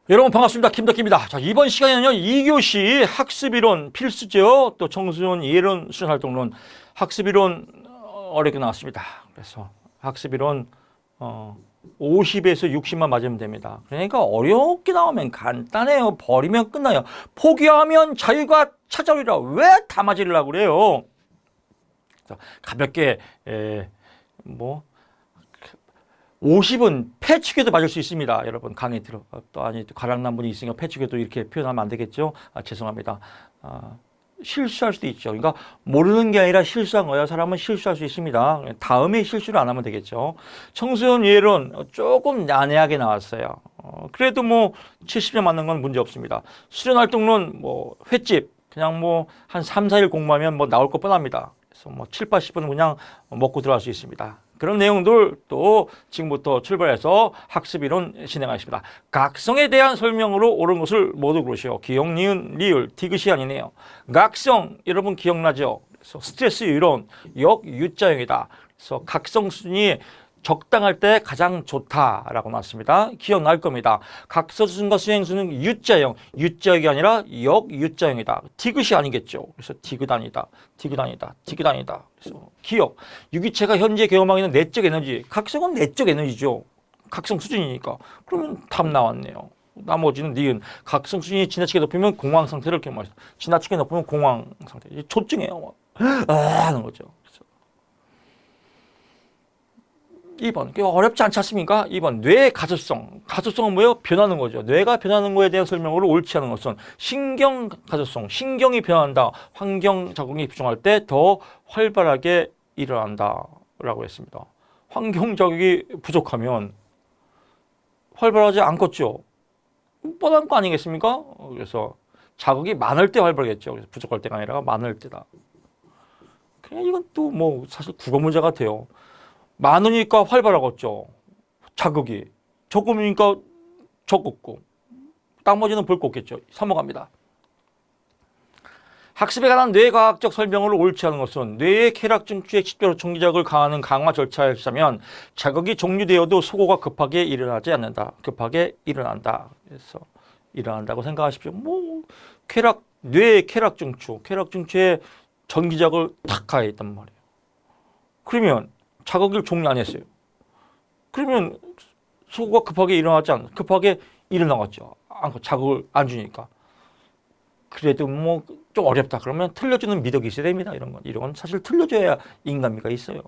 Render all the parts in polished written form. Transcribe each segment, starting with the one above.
여러분 반갑습니다. 김덕기입니다. 자, 이번 시간에는요, 2교시 학습이론 필수죠. 또 청소년 예론 수련활동론 학습이론 어렵게 나왔습니다. 그래서 학습이론 50에서 60만 맞으면 됩니다. 그러니까 어렵게 나오면 간단해요. 버리면 끝나요. 포기하면 자유가 찾아오리라. 왜 다 맞으려고 그래요? 가볍게 50은 폐축에도 맞을 수 있습니다. 여러분 강의 들어 또 아니 가랑난 분이 있으니까 폐축에도 이렇게 표현하면 안 되겠죠. 죄송합니다. 실수할 수도 있죠. 그러니까 모르는 게 아니라 실수한 거야. 사람은 실수할 수 있습니다. 다음에 실수를 안 하면 되겠죠. 청소년 예론 조금 난해하게 나왔어요. 그래도 70점 맞는 건 문제 없습니다. 수련활동론 횟집 그냥 한 3, 4일 공부하면 나올 것 뻔합니다. 그래서 7, 80분은 그냥 먹고 들어갈 수 있습니다. 그런 내용들 또 지금부터 출발해서 학습이론 진행하겠습니다. 각성에 대한 설명으로 옳은 것을 모두 고르시오. 기억, 니은, 리을, 디귿이 아니네요. 각성 여러분 기억나죠? 그래서 스트레스 이론, 역, 유자형이다. 그래서 각성 수준이 적당할 때 가장 좋다라고 나왔습니다. 기억날 겁니다. 각서수준과 수행수는 유자형, 유자형이 아니라 역유자형이다. 디귿이 아니겠죠. 그래서 디귿 아니다, 디귿 아니다, 디귿 아니다. 그래서 기억, 유기체가 현재 경험하고 있는 내적 에너지, 각성은 내적 에너지죠. 각성 수준이니까. 그러면 답 나왔네요. 나머지는 니은, 각성 수준이 지나치게 높으면 공황 상태를 경험하죠. 지나치게 높으면 공황 상태, 조증해요. 하는 거죠. 2번. 어렵지 않지 않습니까? 2번. 뇌의 가소성. 가소성은 뭐예요? 변하는 거죠. 뇌가 변하는 거에 대한 설명으로 옳지 않은 것은 신경 가소성. 신경이 변한다. 환경 적응이 부족할 때 더 활발하게 일어난다. 라고 했습니다. 환경 적응이 부족하면 활발하지 않겠죠. 뻔한 거 아니겠습니까? 그래서 자극이 많을 때 활발하겠죠. 그래서 부족할 때가 아니라 많을 때다. 그냥 이건 또 사실 국어 문제 같아요. 많으니까 활발하겠죠. 자극이. 적으니까 적었고. 나머지는 볼 거 없겠죠. 넘어갑니다. 학습에 관한 뇌과학적 설명으로 옳지 않은 것은 뇌의 쾌락 증추의 식별 총기작을 강화하는 강화 절차를 시작하면 자극이 종료되어도 소고가 급하게 일어나지 않는다. 급하게 일어난다. 그래서 일어난다고 생각하십시오. 뇌의 쾌락 증추의 전기작을 탁 가해있단 말이에요. 그러면 자극을 종료 안 했어요. 그러면 소고가 급하게 일어나겠죠. 자극을 안 주니까. 그래도 좀 어렵다. 그러면 틀려주는 미덕이 있어야 됩니다. 이런 건 사실 틀려줘야 인간미가 있어요.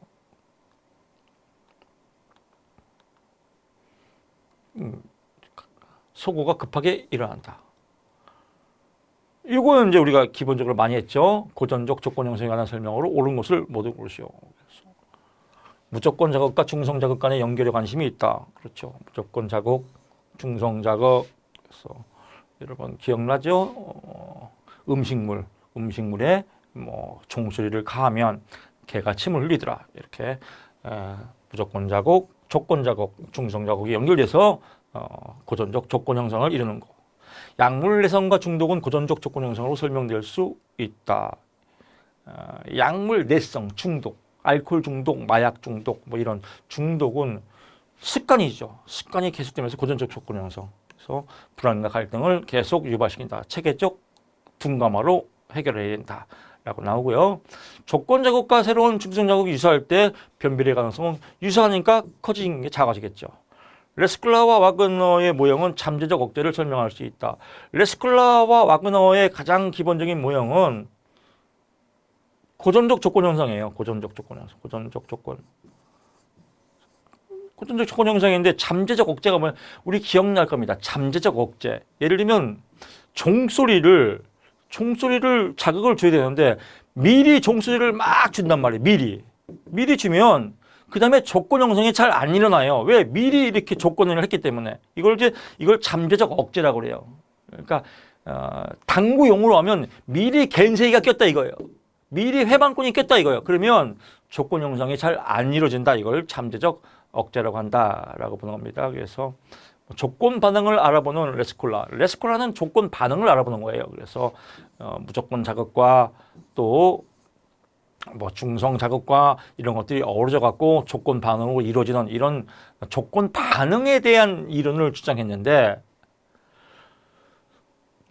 소고가 급하게 일어난다. 이거는 이제 우리가 기본적으로 많이 했죠. 고전적 조건 형성에 관한 설명으로 옳은 것을 모두 고르시오. 무조건 자극과 중성 자극 간의 연결에 관심이 있다. 그렇죠. 무조건 자극, 중성 자극. 그래서 여러분 기억나죠? 음식물에 종소리를 가하면 개가 침을 흘리더라. 이렇게 무조건 자극, 조건 자극, 중성 자극이 연결돼서 고전적 조건 형성을 이루는 거. 약물 내성과 중독은 고전적 조건 형성으로 설명될 수 있다. 약물 내성, 중독. 알코올 중독, 마약 중독, 이런 중독은 습관이죠. 습관이 계속되면서 고전적 조건 형성. 그래서 불안과 갈등을 계속 유발시킨다. 체계적 둔감화로 해결해야 된다. 라고 나오고요. 조건 자극과 새로운 중성 자극이 유사할 때 변별의 가능성은 유사하니까 커지는 게 작아지겠죠. 레스클라와 와그너의 모형은 잠재적 억제를 설명할 수 있다. 레스클라와 와그너의 가장 기본적인 모형은 고전적 조건 형성이에요. 고전적 조건 형성. 고전적 조건 형성인데 잠재적 억제가 뭐야? 우리 기억날 겁니다. 잠재적 억제. 예를 들면 종소리를 자극을 줘야 되는데 미리 종소리를 막 준단 말이에요. 미리 주면 그 다음에 조건 형성이 잘 안 일어나요. 왜? 미리 이렇게 조건을 했기 때문에. 이걸 잠재적 억제라고 그래요. 그러니까 당구용으로 하면 미리 갠세기가 꼈다 이거예요. 미리 회방꾼이 꼈다 이거예요. 그러면 조건 형성이 잘 안 이루어진다. 이걸 잠재적 억제라고 한다라고 보는 겁니다. 그래서 조건 반응을 알아보는 레스콜라는 조건 반응을 알아보는 거예요. 그래서 무조건 자극과 또 중성 자극과 이런 것들이 어우러져 갖고 조건 반응으로 이루어지는 이런 조건 반응에 대한 이론을 주장했는데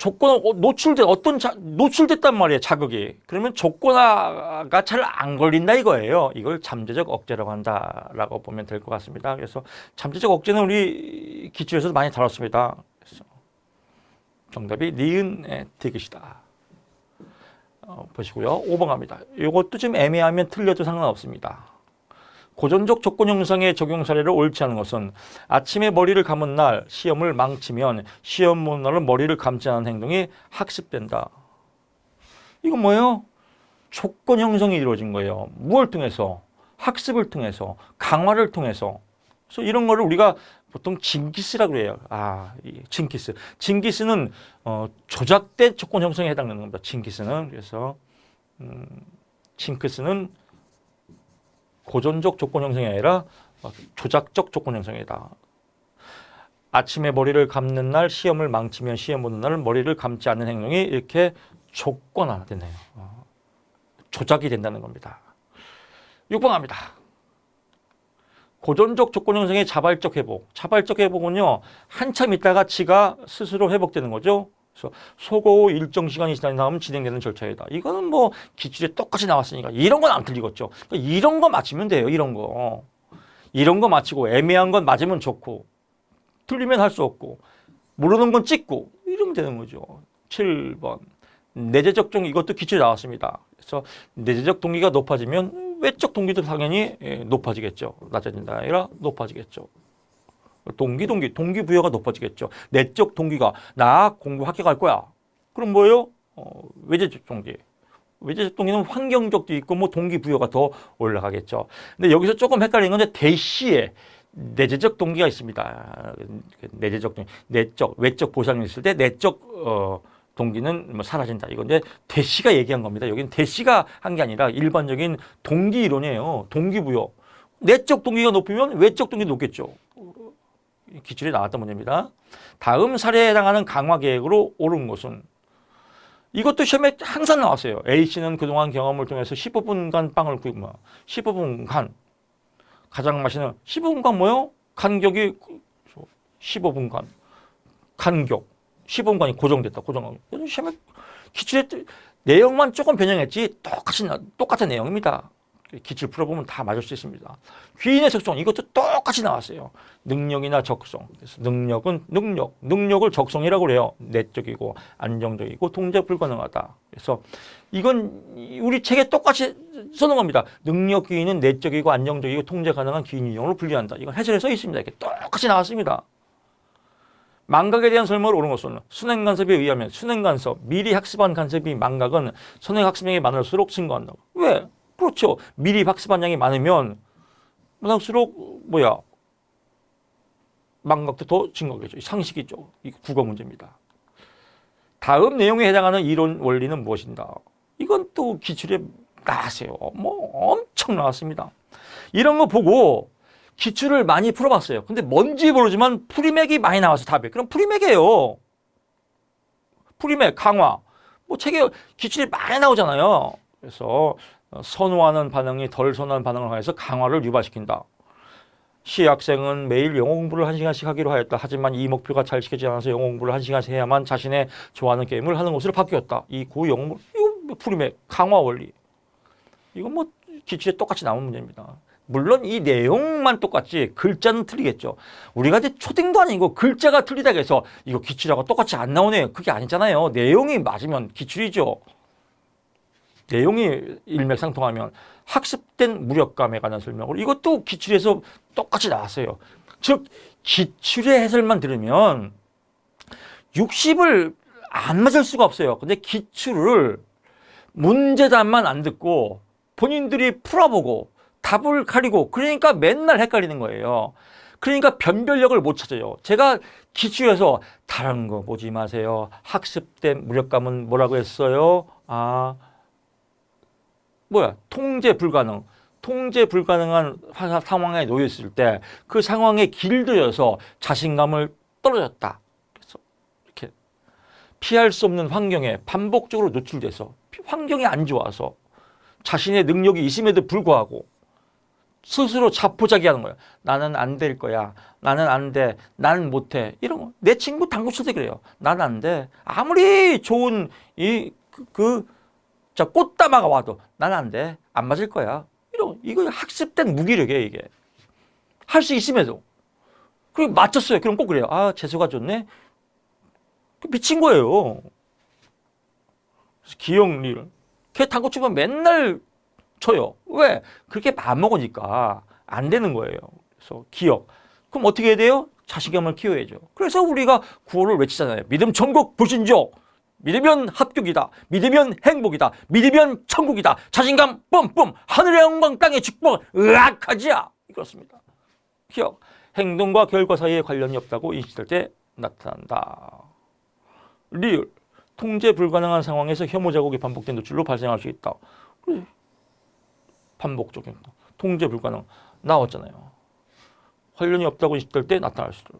조건 노출됐단 말이에요, 자극이. 그러면 조건화가 잘 안 걸린다 이거예요. 이걸 잠재적 억제라고 한다라고 보면 될 것 같습니다. 그래서 잠재적 억제는 우리 기출에서도 많이 다뤘습니다. 그래서 정답이 니은의 디귿이다. 보시고요. 5번 갑니다. 이것도 좀 애매하면 틀려도 상관없습니다. 고전적 조건 형상의 적용 사례를 옳지 않은 것은 아침에 머리를 감은 날 시험을 망치면 시험 보는 날은 머리를 감지 않은 행동이 학습된다. 이건 뭐예요? 조건 형성이 이루어진 거예요. 무엇을 통해서? 학습을 통해서, 강화를 통해서. 그래서 이런 거를 우리가 보통 징기스라고 해요. 징기스. 징기스는 조작된 조건 형성에 해당되는 겁니다. 징기스는. 그래서 징크스는 고전적 조건 형성이 아니라 조작적 조건 형성이다. 아침에 머리를 감는 날 시험을 망치면 시험 보는 날은 머리를 감지 않는 행동이 이렇게 조건화되네요. 조작이 된다는 겁니다. 6번 갑니다. 고전적 조건 형성의 자발적 회복. 자발적 회복은요, 한참 있다가 지가 스스로 회복되는 거죠. 그래서 소거 후 일정 시간이 지난 다음 진행되는 절차이다. 이거는 뭐 기출에 똑같이 나왔으니까 이런 건 안 틀리겠죠. 그러니까 이런 거 맞히면 돼요. 이런 거 맞히고 애매한 건 맞으면 좋고 틀리면 할 수 없고 모르는 건 찍고 이러면 되는 거죠. 7번 내재적 동기. 이것도 기출에 나왔습니다. 그래서 내재적 동기가 높아지면 외적 동기도 당연히 높아지겠죠. 낮아진다 아니라 높아지겠죠. 동기부여가 높아지겠죠. 내적 동기가 나 공부 합격할 거야. 그럼 뭐예요? 외재적 동기. 외재적 동기는 환경적도 있고 뭐 동기부여가 더 올라가겠죠. 근데 여기서 조금 헷갈리는 건 대시에 내재적 동기가 있습니다. 내재적 동기, 내적, 외적 보상이 있을 때 내적 동기는 뭐 사라진다. 이건데 대시가 얘기한 겁니다. 여기는 대시가 한 게 아니라 일반적인 동기 이론이에요. 동기부여. 내적 동기가 높으면 외적 동기 높겠죠. 기출에 나왔던 문제입니다. 다음 사례에 해당하는 강화 계획으로 옳은 것은 이것도 시험에 항상 나왔어요. A씨는 그동안 경험을 통해서 15분간 빵을 굽고 15분간 가장 맛있는 15분간 뭐요? 간격이 15분간 간격 15분간이 고정됐다. 고정하고 시험에 기출에 내용만 조금 변형했지 똑같은 내용입니다. 기출 풀어보면 다 맞을 수 있습니다. 귀인의 적성 이것도 똑같이 나왔어요. 능력이나 적성. 그래서 능력을 적성이라고 그래요. 내적이고 안정적이고 통제 불가능하다. 그래서 이건 우리 책에 똑같이 써놓은 겁니다. 능력 귀인은 내적이고 안정적이고 통제 가능한 귀인 유형으로 분류한다. 이건 해설에 써 있습니다. 이렇게 똑같이 나왔습니다. 망각에 대한 설명을 옳은 것은 순행 간섭에 의하면 순행 간섭, 미리 학습한 간섭이 망각은 선행 학습량이 많을수록 증가한다. 왜? 그렇죠. 미리 학습한 양이 많으면 많을수록 망각도 더 증가하겠죠. 상식이죠. 이 국어 문제입니다. 다음 내용에 해당하는 이론 원리는 무엇인가? 이건 또 기출에 나왔어요. 뭐 엄청 나왔습니다. 이런 거 보고 기출을 많이 풀어봤어요. 근데 뭔지 모르지만 프리맥이 많이 나와서 답이. 그럼 프리맥이에요. 프리맥, 강화. 뭐 책에 기출이 많이 나오잖아요. 그래서 선호하는 반응이 덜 선호하는 반응을 하여서 강화를 유발시킨다. 시 학생은 매일 영어 공부를 1시간씩 하기로 하였다. 하지만 이 목표가 잘 지켜지지 않아서 영어 공부를 1시간씩 해야만 자신의 좋아하는 게임을 하는 것으로 바뀌었다. 이 영어 공부, 이거 프리맥, 강화 원리. 이건 뭐 기출에 똑같이 나온 문제입니다. 물론 이 내용만 똑같지 글자는 틀리겠죠. 우리가 이제 초딩도 아니고 글자가 틀리다고 해서 이거 기출하고 똑같이 안 나오네요. 그게 아니잖아요. 내용이 맞으면 기출이죠. 내용이 일맥상통하면 학습된 무력감에 관한 설명으로 이것도 기출에서 똑같이 나왔어요. 즉 기출의 해설만 들으면 60을 안 맞을 수가 없어요. 근데 기출을 문제답만 안 듣고 본인들이 풀어보고 답을 가리고 그러니까 맨날 헷갈리는 거예요. 그러니까 변별력을 못 찾아요. 제가 기출에서 다른 거 보지 마세요. 학습된 무력감은 뭐라고 했어요? 통제 불가능. 통제 불가능한 상황에 놓였을 때 그 상황에 길들여서 자신감을 떨어졌다. 그래서 이렇게 피할 수 없는 환경에 반복적으로 노출돼서 환경이 안 좋아서 자신의 능력이 있음에도 불구하고 스스로 자포자기하는 거예요. 나는 안 될 거야. 나는 안 돼. 나는 못 해. 이런 거. 내 친구 당구 칠 때 그래요. 나는 안 돼. 아무리 좋은 자, 꽃다마가 와도 나는 안 돼. 안 맞을 거야. 이거 학습된 무기력이에요, 이게. 할 수 있음에도. 그리고 맞췄어요. 그럼 꼭 그래요. 아, 재수가 좋네. 미친 거예요. 그래서 기억리를. 걔 당구 치면 맨날 쳐요. 왜? 그렇게 맘먹으니까 안 되는 거예요. 그래서 기억. 그럼 어떻게 해야 돼요? 자신감을 키워야죠. 그래서 우리가 구호를 외치잖아요. 믿음, 천국, 불신족. 믿으면 합격이다. 믿으면 행복이다. 믿으면 천국이다. 자신감 뿜뿜. 하늘의 영광, 땅의 축복. 으악하지야. 그렇습니다. 기억. 행동과 결과 사이에 관련이 없다고 인식될 때 나타난다. 리을. 통제 불가능한 상황에서 혐오 자국이 반복된 노출로 발생할 수 있다. 그래. 반복적인 통제 불가능 나왔잖아요. 관련이 없다고 인식될 때 나타날 수 있다.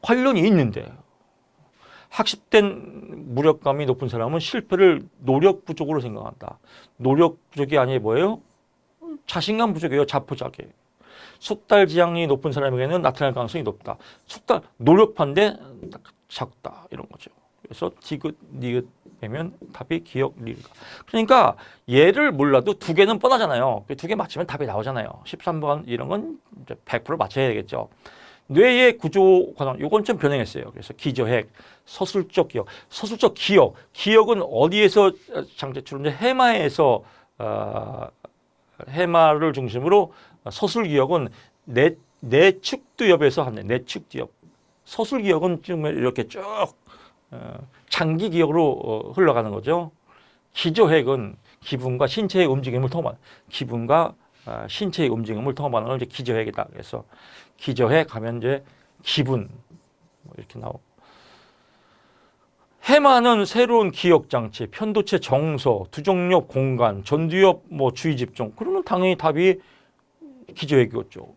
관련이 있는데 학습된 무력감이 높은 사람은 실패를 노력 부족으로 생각한다. 노력 부족이 아니에요. 뭐예요? 자신감 부족이에요. 자포자기. 숙달 지향이 높은 사람에게는 나타날 가능성이 높다. 숙달 노력한데 작다 이런 거죠. 그래서 디귿, 니귿 빼면 답이 기억, 리을가. 그러니까 얘를 몰라도 두 개는 뻔하잖아요. 두 개 맞추면 답이 나오잖아요. 13번 이런 건 이제 100% 맞춰야 되겠죠. 뇌의 구조 관원, 요건 좀 변형했어요. 그래서 기저핵, 서술적 기억. 서술적 기억. 기억은 어디에서 장제 주로 이제 해마에서 해마를 중심으로 서술 기억은 내측두엽에서 하는 내측두엽. 서술 기억은 좀 이렇게 쭉 장기 기억으로 흘러가는 거죠. 기저핵은 기분과 신체의 움직임을 통한 기분과 신체의 움직임을 통합하는 걸 이제 기저핵이다. 그래서 기저핵 하면 이제 기분 이렇게 나오고 해마는 새로운 기억 장치, 편도체 정서, 두정력 공간, 전두엽 주의 집중. 그러면 당연히 답이 기저핵이었죠.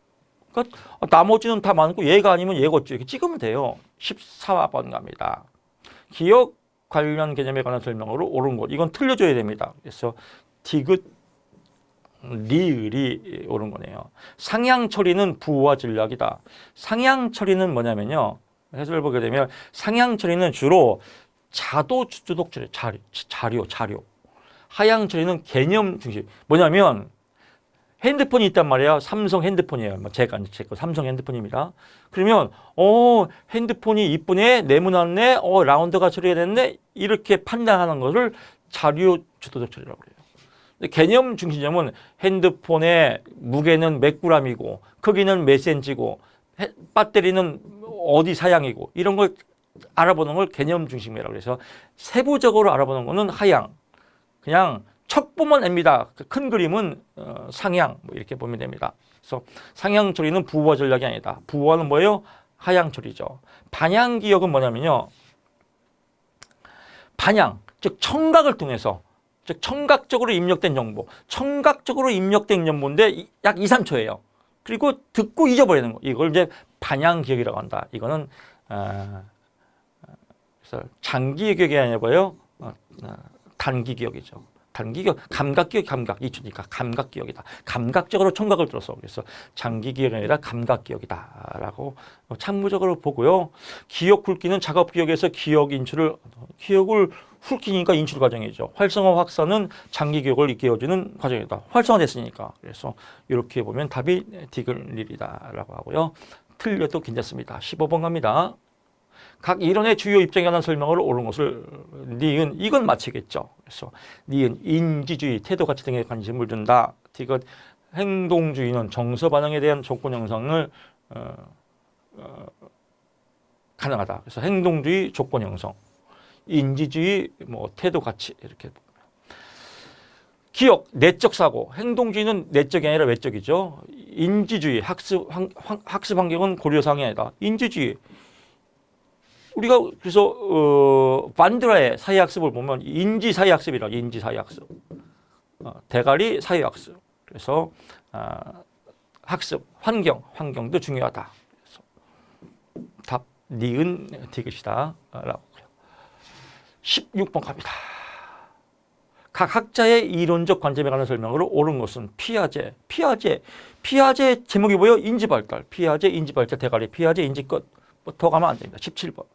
그러니까 나머지는 다 많고 얘가 아니면 얘겠죠. 이렇게 찍으면 돼요. 14번 갑니다. 기억 관련 개념에 관한 설명으로 옳은 것. 이건 틀려줘야 됩니다. 그래서 디귿, 리을이 옳은 거네요. 상향 처리는 부호와 전략이다. 상향 처리는 뭐냐면요. 해설을 보게 되면 상향 처리는 주로 자도 주도적 처리, 자료. 하향 처리는 개념 중심. 뭐냐면 핸드폰이 있단 말이에요. 삼성 핸드폰이에요. 제 거 삼성 핸드폰입니다. 그러면 핸드폰이 이쁘네, 네모났네, 라운드가 처리가 됐네 이렇게 판단하는 것을 자료 주도적 처리라고 그래요. 개념 중심점은 핸드폰의 무게는 몇 g이고 크기는 몇 cm고 배터리는 어디 사양이고 이런 걸 알아보는 걸 개념 중심이라고 해서 세부적으로 알아보는 거는 하향. 그냥 척 보면 압니다. 큰 그림은 상향 이렇게 보면 됩니다. 그래서 상향 처리는 부호와 전략이 아니다. 부호는 뭐예요? 하향 처리죠. 반향 기억은 뭐냐면요. 반향, 즉 청각을 통해서 즉 청각적으로 입력된 정보. 청각적으로 입력된 정보인데 약 2, 3초예요. 그리고 듣고 잊어버리는 거. 이걸 이제 반향 기억이라고 한다. 이거는 그래서 장기 기억이 아니라 뭐예요? 단기 기억이죠. 단기기억, 감각기억, 감각, 2초니까 감각기억이다. 감각적으로 청각을 들어서 그래서 장기기억이 아니라 감각기억이다 라고 참고적으로 보고요. 기억 굵기는 작업기억에서 기억을 훑기니까 인출 과정이죠. 활성화 확산은 장기기억을 이끌어주는 과정이다. 활성화됐으니까. 그래서 이렇게 보면 답이 디귿리을이다 라고 하고요. 틀려도 괜찮습니다. 15번 갑니다. 각 이론의 주요 입장에 관한 설명을 옳은 것을 니은 이건 맞히겠죠. 그래서 니은 인지주의, 태도 가치 등에 관심을 둔다. 디귿 행동주의는 정서 반응에 대한 조건 형성을 가능하다. 그래서 행동주의, 조건 형성, 인지주의, 태도 가치 이렇게. 기억, 내적 사고, 행동주의는 내적이 아니라 외적이죠. 인지주의, 학습 환경은 고려사항이 아니다. 인지주의. 우리가 그래서 반드라의 사회학습을 보면 인지 사회학습이라 인지 사회학습, 대가리 사회학습. 그래서 학습 환경도 중요하다. 그래서 답 니은 디귿이다 라고요. 16번 갑니다. 각 학자의 이론적 관점에 관한 설명으로 옳은 것은 피아제 제목이 뭐예요? 인지발달. 피아제 인지발달 대가리. 피아제 인지 끝. 뭐 더 가면 안 됩니다. 17번.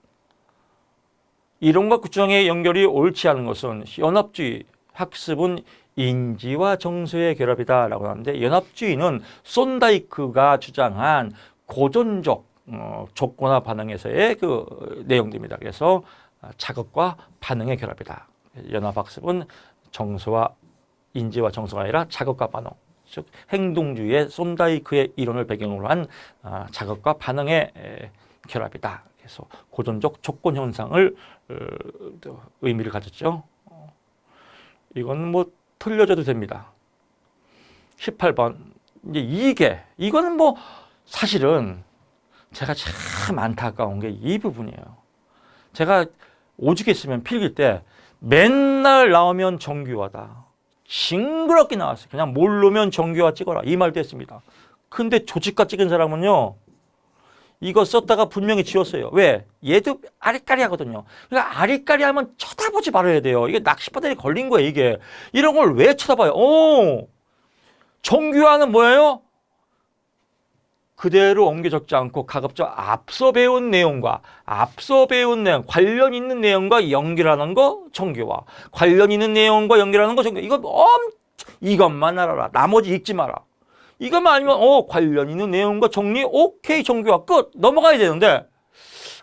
이론과 구조의 연결이 옳지 않은 것은 연합주의. 학습은 인지와 정서의 결합이다라고 하는데 연합주의는 손다이크가 주장한 고전적 조건화 반응에서의 그 내용들입니다. 그래서 자극과 반응의 결합이다. 연합학습은 정서와 인지와 정서가 아니라 자극과 반응, 즉 행동주의의 손다이크의 이론을 배경으로 한 자극과 반응의 결합이다. 그래서 고전적 조건 현상을 의미를 가졌죠. 이건 뭐 틀려져도 됩니다. 18번. 이제 이거는 뭐 사실은 제가 참 안타까운 게 이 부분이에요. 제가 오죽 했으면 필기 때 맨날 나오면 정규화다. 징그럽게 나왔어요. 그냥 모르면 정규화 찍어라. 이 말도 했습니다. 근데 조직화 찍은 사람은요. 이거 썼다가 분명히 지웠어요. 왜? 얘도 아리까리 하거든요. 그러니까 아리까리 하면 쳐다보지 말아야 돼요. 이게 낚시바늘이 걸린 거예요, 이게. 이런 걸 왜 쳐다봐요? 정규화는 뭐예요? 그대로 옮겨 적지 않고 가급적 앞서 배운 내용과 관련 있는 내용과 연결하는 거 정규화. 관련 있는 내용과 연결하는 거 정규화. 이것만 알아라. 나머지 읽지 마라. 이것만 아니면 관련 있는 내용과 정리 오케이 정규화 끝 넘어가야 되는데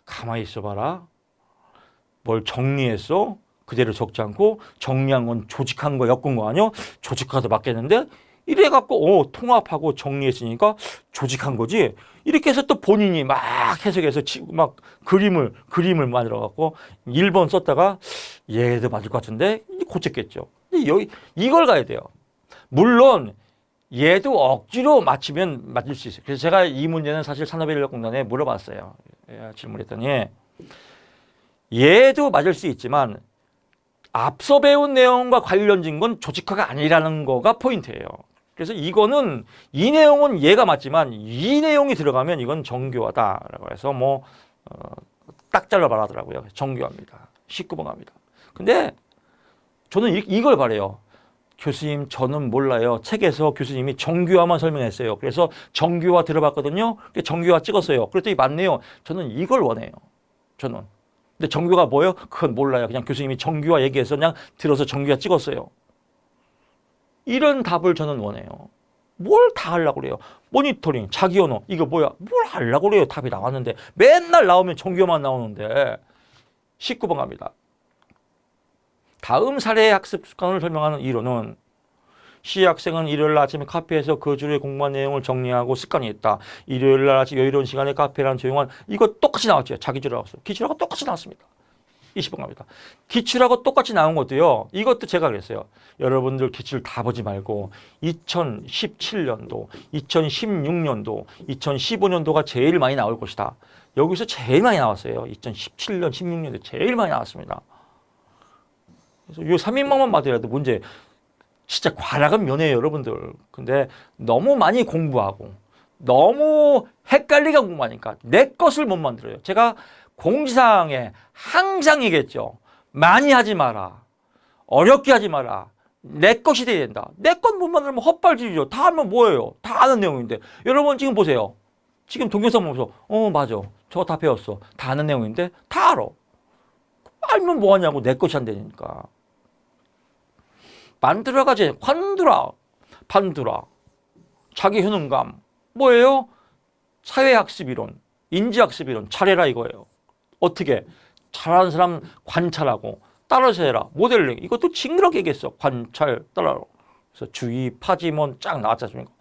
가만히 있어봐라. 뭘 정리했어? 그대로 적지 않고 정리한 건 조직한 거 엮은 거 아니야? 조직화도 맞겠는데 이래갖고 통합하고 정리했으니까 조직한 거지. 이렇게 해서 또 본인이 막 해석해서 막 그림을 만들어갖고 1번 썼다가 얘도 맞을 것 같은데 고쳤겠죠. 이걸 가야 돼요. 물론 얘도 억지로 맞추면 맞을 수 있어요. 그래서 제가 이 문제는 사실 산업인력공단에 물어봤어요. 질문했더니 얘도 맞을 수 있지만 앞서 배운 내용과 관련진 건 조직화가 아니라는 거가 포인트예요. 그래서 이거는 이 내용은 얘가 맞지만 이 내용이 들어가면 이건 정교화다라고 해서 딱 잘라 말하더라고요. 정교화입니다. 19번 갑니다. 근데 저는 이걸 바래요. 교수님 저는 몰라요. 책에서 교수님이 정규화만 설명했어요. 그래서 정규화 들어봤거든요. 정규화 찍었어요. 그랬더니 맞네요. 저는 이걸 원해요. 저는. 근데 정규화가 뭐예요? 그건 몰라요. 그냥 교수님이 정규화 얘기해서 그냥 들어서 정규화 찍었어요. 이런 답을 저는 원해요. 뭘 다 하려고 그래요. 모니터링, 자기 언어 이거 뭐야? 뭘 하려고 그래요. 답이 나왔는데 맨날 나오면 정규화만 나오는데 19번 갑니다. 다음 사례의 학습 습관을 설명하는 이론은 C 학생은 일요일 아침에 카페에서 그 주에 공부한 내용을 정리하고 습관이 있다. 일요일 날 아침 여유로운 시간에 카페라는 조용한 이거 똑같이 나왔죠. 자기주라고 기출하고 똑같이 나왔습니다. 20번 갑니다. 기출하고 똑같이 나온 것도요. 이것도 제가 그랬어요. 여러분들 기출 다 보지 말고 2017년도, 2016년도, 2015년도가 제일 많이 나올 것이다. 여기서 제일 많이 나왔어요. 2017년, 16년도 제일 많이 나왔습니다. 그래서 요 3인방만 맞으라도 문제 진짜 과락은 면해요, 여러분들. 근데 너무 많이 공부하고 너무 헷갈리게 공부하니까 내 것을 못 만들어요. 제가 공지사항에 항상 얘기했죠. 많이 하지 마라. 어렵게 하지 마라. 내 것이 돼야 된다. 내 것 못 만들면 헛발질이죠. 다 하면 뭐예요? 다 아는 내용인데. 여러분 지금 보세요. 지금 동영상 보면서 맞아. 저거 다 배웠어. 다 아는 내용인데 다 알아. 알면 뭐하냐고. 내 것이 안 되니까. 만들어가지. 관두라. 반두라. 자기 효능감. 뭐예요? 사회학습이론. 인지학습이론. 잘해라 이거예요. 어떻게? 잘하는 사람 관찰하고 따라서 해라. 모델링. 이것도 징그럽게 얘기했어. 관찰, 따라라. 그래서 주의, 파지몬 쫙 나왔지 않습니까?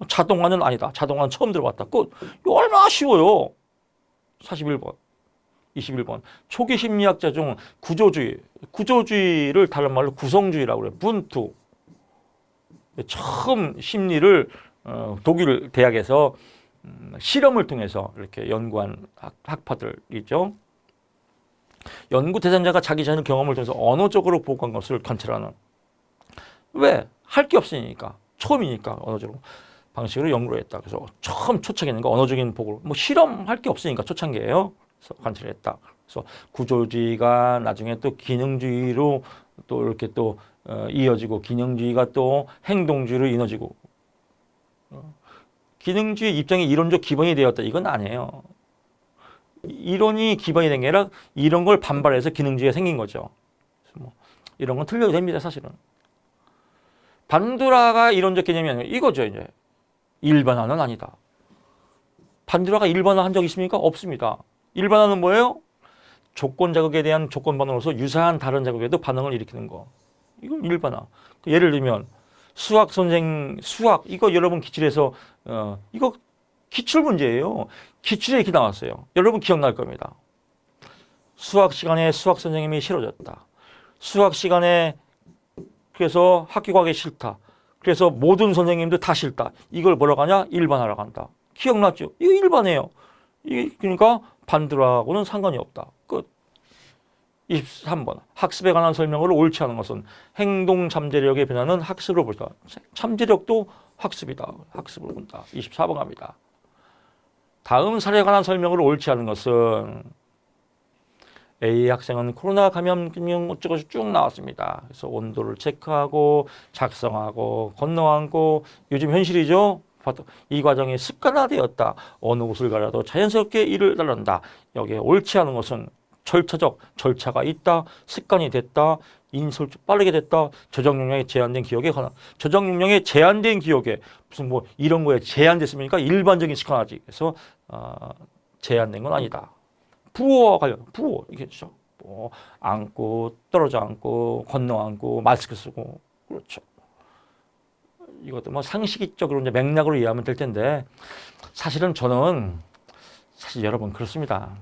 자동화는 아니다. 자동화는 처음 들어봤다. 이거 얼마나 쉬워요. 41번. 21번. 초기 심리학자 중 구조주의를 다른 말로 구성주의라고 그래요. 분투. 처음 심리를 독일 대학에서 실험을 통해서 이렇게 연구한 학파들이죠. 연구 대상자가 자기 자신의 경험을 통해서 언어적으로 보고한 것을 관찰하는. 왜? 할 게 없으니까. 처음이니까 언어적으로 방식으로 연구를 했다. 그래서 처음 초창기는 거 언어적인 보고 실험할 게 없으니까 초창기예요. 그래서 관찰을 했다. 그래서 구조주의가 나중에 또 기능주의로 또 이렇게 또 이어지고 기능주의가 또 행동주의로 이어지고 기능주의 입장이 이론적 기본이 되었다. 이건 아니에요. 이론이 기본이 된 게 아니라 이런 걸 반발해서 기능주의가 생긴 거죠. 뭐 이런 건 틀려도 됩니다. 사실은. 반도라가 이론적 개념이 아니라 이거죠. 이제 일반화는 아니다. 반도라가 일반화 한 적 있습니까? 없습니다. 일반화는 뭐예요? 조건 자극에 대한 조건 반응으로서 유사한 다른 자극에도 반응을 일으키는 거. 이걸 일반화. 예를 들면 수학 이거 여러분 기출에서 이거 기출 문제예요. 기출에 이렇게 나왔어요. 여러분 기억날 겁니다. 수학 시간에 수학 선생님이 싫어졌다. 수학 시간에 그래서 학교 가기 싫다. 그래서 모든 선생님들 다 싫다. 이걸 뭐라고 하냐? 일반화라고 한다. 기억났죠? 이거 일반이에요. 그러니까 반도라하고는 상관이 없다. 끝. 23번. 학습에 관한 설명을 옳지 않은 것은 행동 잠재력의 변화는 학습으로 볼다. 잠재력도 학습이다. 학습으로 본다. 24번 갑니다. 다음 사례에 관한 설명을 옳지 않은 것은 A 학생은 코로나 감염 기능 어쩌고 쭉 나왔습니다. 그래서 온도를 체크하고 작성하고 건너앉고 요즘 현실이죠. 이 과정이 습관화되었다. 어느 곳을 가라도 자연스럽게 일을 따른다. 여기에 옳지 않은 것은 절차적 절차가 있다. 습관이 됐다. 인솔 빠르게 됐다. 저장 용량이 제한된 기억에 관한 저장 용량이 제한된 기억에 무슨 뭐 이런 거에 제한됐습니까? 일반적인 습관화지. 그래서 제한된 건 아니다. 부호와 관련 부호 이겠죠. 뭐 앉고 떨어져 앉고 건너 앉고 마스크 쓰고 그렇죠. 이것도 뭐 상식적으로 이제 맥락으로 이해하면 될 텐데 사실은 저는 사실 여러분 그렇습니다.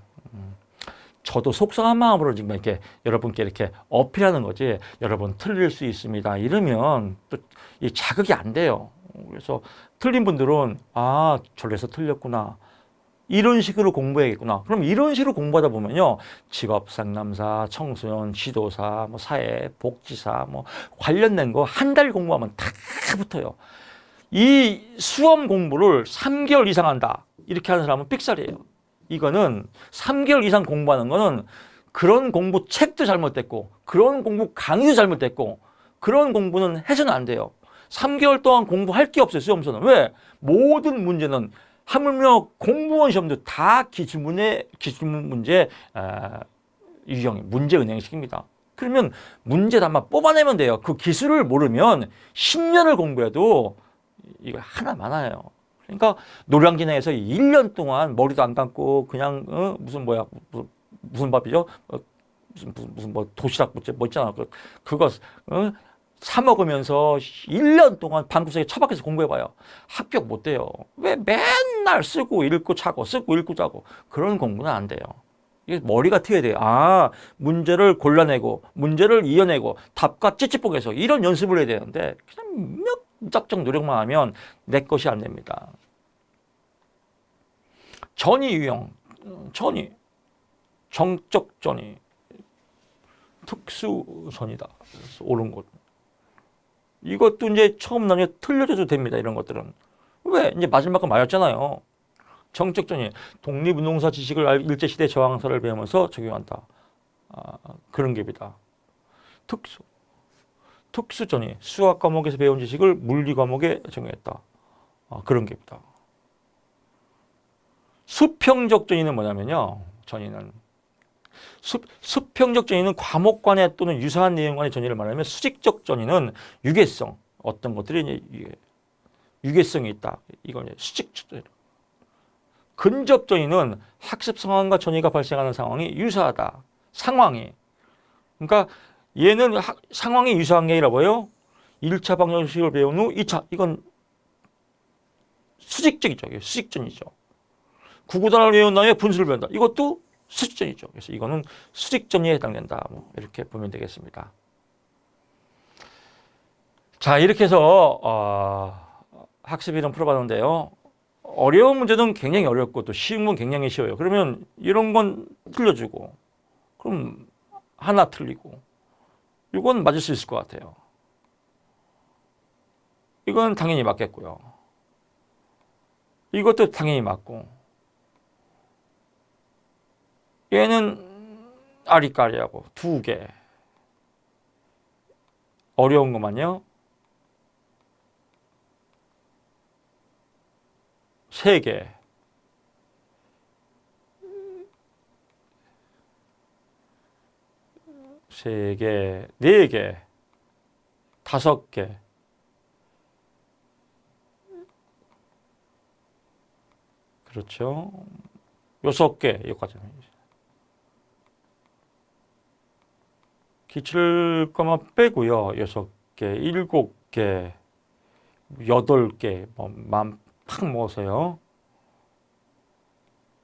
저도 속상한 마음으로 지금 이렇게 여러분께 이렇게 어필하는 거지. 여러분 틀릴 수 있습니다. 이러면 또 이 자극이 안 돼요. 그래서 틀린 분들은 아 저래서 틀렸구나. 이런 식으로 공부해야겠구나. 그럼 이런 식으로 공부하다 보면요. 직업 상담사, 청소년, 지도사, 뭐 사회, 복지사, 뭐 관련된 거 한 달 공부하면 다 붙어요. 이 수험 공부를 3개월 이상 한다. 이렇게 하는 사람은 삑살이에요. 이거는 3개월 이상 공부하는 거는 그런 공부 책도 잘못됐고 그런 공부 강의도 잘못됐고 그런 공부는 해서는 안 돼요. 3개월 동안 공부할 게 없어요. 수험서는. 왜? 모든 문제는 하물며 공무원 시험도 다 기출문제 유형 문제 은행식입니다. 그러면 문제담만 뽑아내면 돼요. 그 기술을 모르면 10년을 공부해도 이거 하나 많아요. 그러니까 노량진에서 1년 동안 머리도 안 감고 그냥 무슨 밥이죠? 무슨 뭐 도시락 뭐 있잖아. 그거 사 먹으면서 1년 동안 방구석에 처박혀서 공부해봐요. 합격 못 돼요. 왜 맨날 쓰고 읽고 자고 쓰고 읽고 자고 그런 공부는 안 돼요. 이게 머리가 트여야 돼요. 아 문제를 골라내고 문제를 이어내고 답과 찌찌뽕해서 이런 연습을 해야 되는데 그냥 무작정 노력만 하면 내 것이 안 됩니다. 전이 유형, 전이 정적 전이 특수전이다. 그래서 옳은 것. 이것도 이제 처음 나중에 틀려줘도 됩니다. 이런 것들은. 왜? 이제 마지막 거 맞았잖아요. 정적전이 독립운동사 지식을 일제시대 저항사를 배우면서 적용한다. 그런 깁니다. 특수전이 수학 과목에서 배운 지식을 물리 과목에 적용했다. 그런 깁니다. 수평적 전이는 뭐냐면요. 전이는 수평적 전이는 과목 간의 또는 유사한 내용 간의 전이를 말하면 수직적 전이는 유계성 어떤 것들이 이제 유계성이 있다. 이건 수직적 전이. 근접 전이는 학습 상황과 전이가 발생하는 상황이 유사하다. 상황이. 그러니까 얘는 상황이 유사한 게 아니라 뭐예요? 1차 방정식을 배운 후 2차 이건 수직적이죠. 수직전이죠. 구구단을 외운 다음에 분수를 배운다. 이것도 수직전이죠. 그래서 이거는 수직전이에 해당된다. 뭐 이렇게 보면 되겠습니다. 자, 이렇게 해서 학습 이론 풀어봤는데요. 어려운 문제는 굉장히 어렵고 또 쉬운 건 굉장히 쉬워요. 그러면 이런 건 틀려주고 그럼 하나 틀리고 이건 맞을 수 있을 것 같아요. 이건 당연히 맞겠고요. 이것도 당연히 맞고 얘는 아리까리하고 2개. 어려운 것만요. 세 개. 세 개, 네 개, 다섯 개. 그렇죠. 여섯 개, 여기까지. 기출 것만 빼고요. 여섯 개, 일곱 개, 여덟 개, 맘 팍 먹어서요.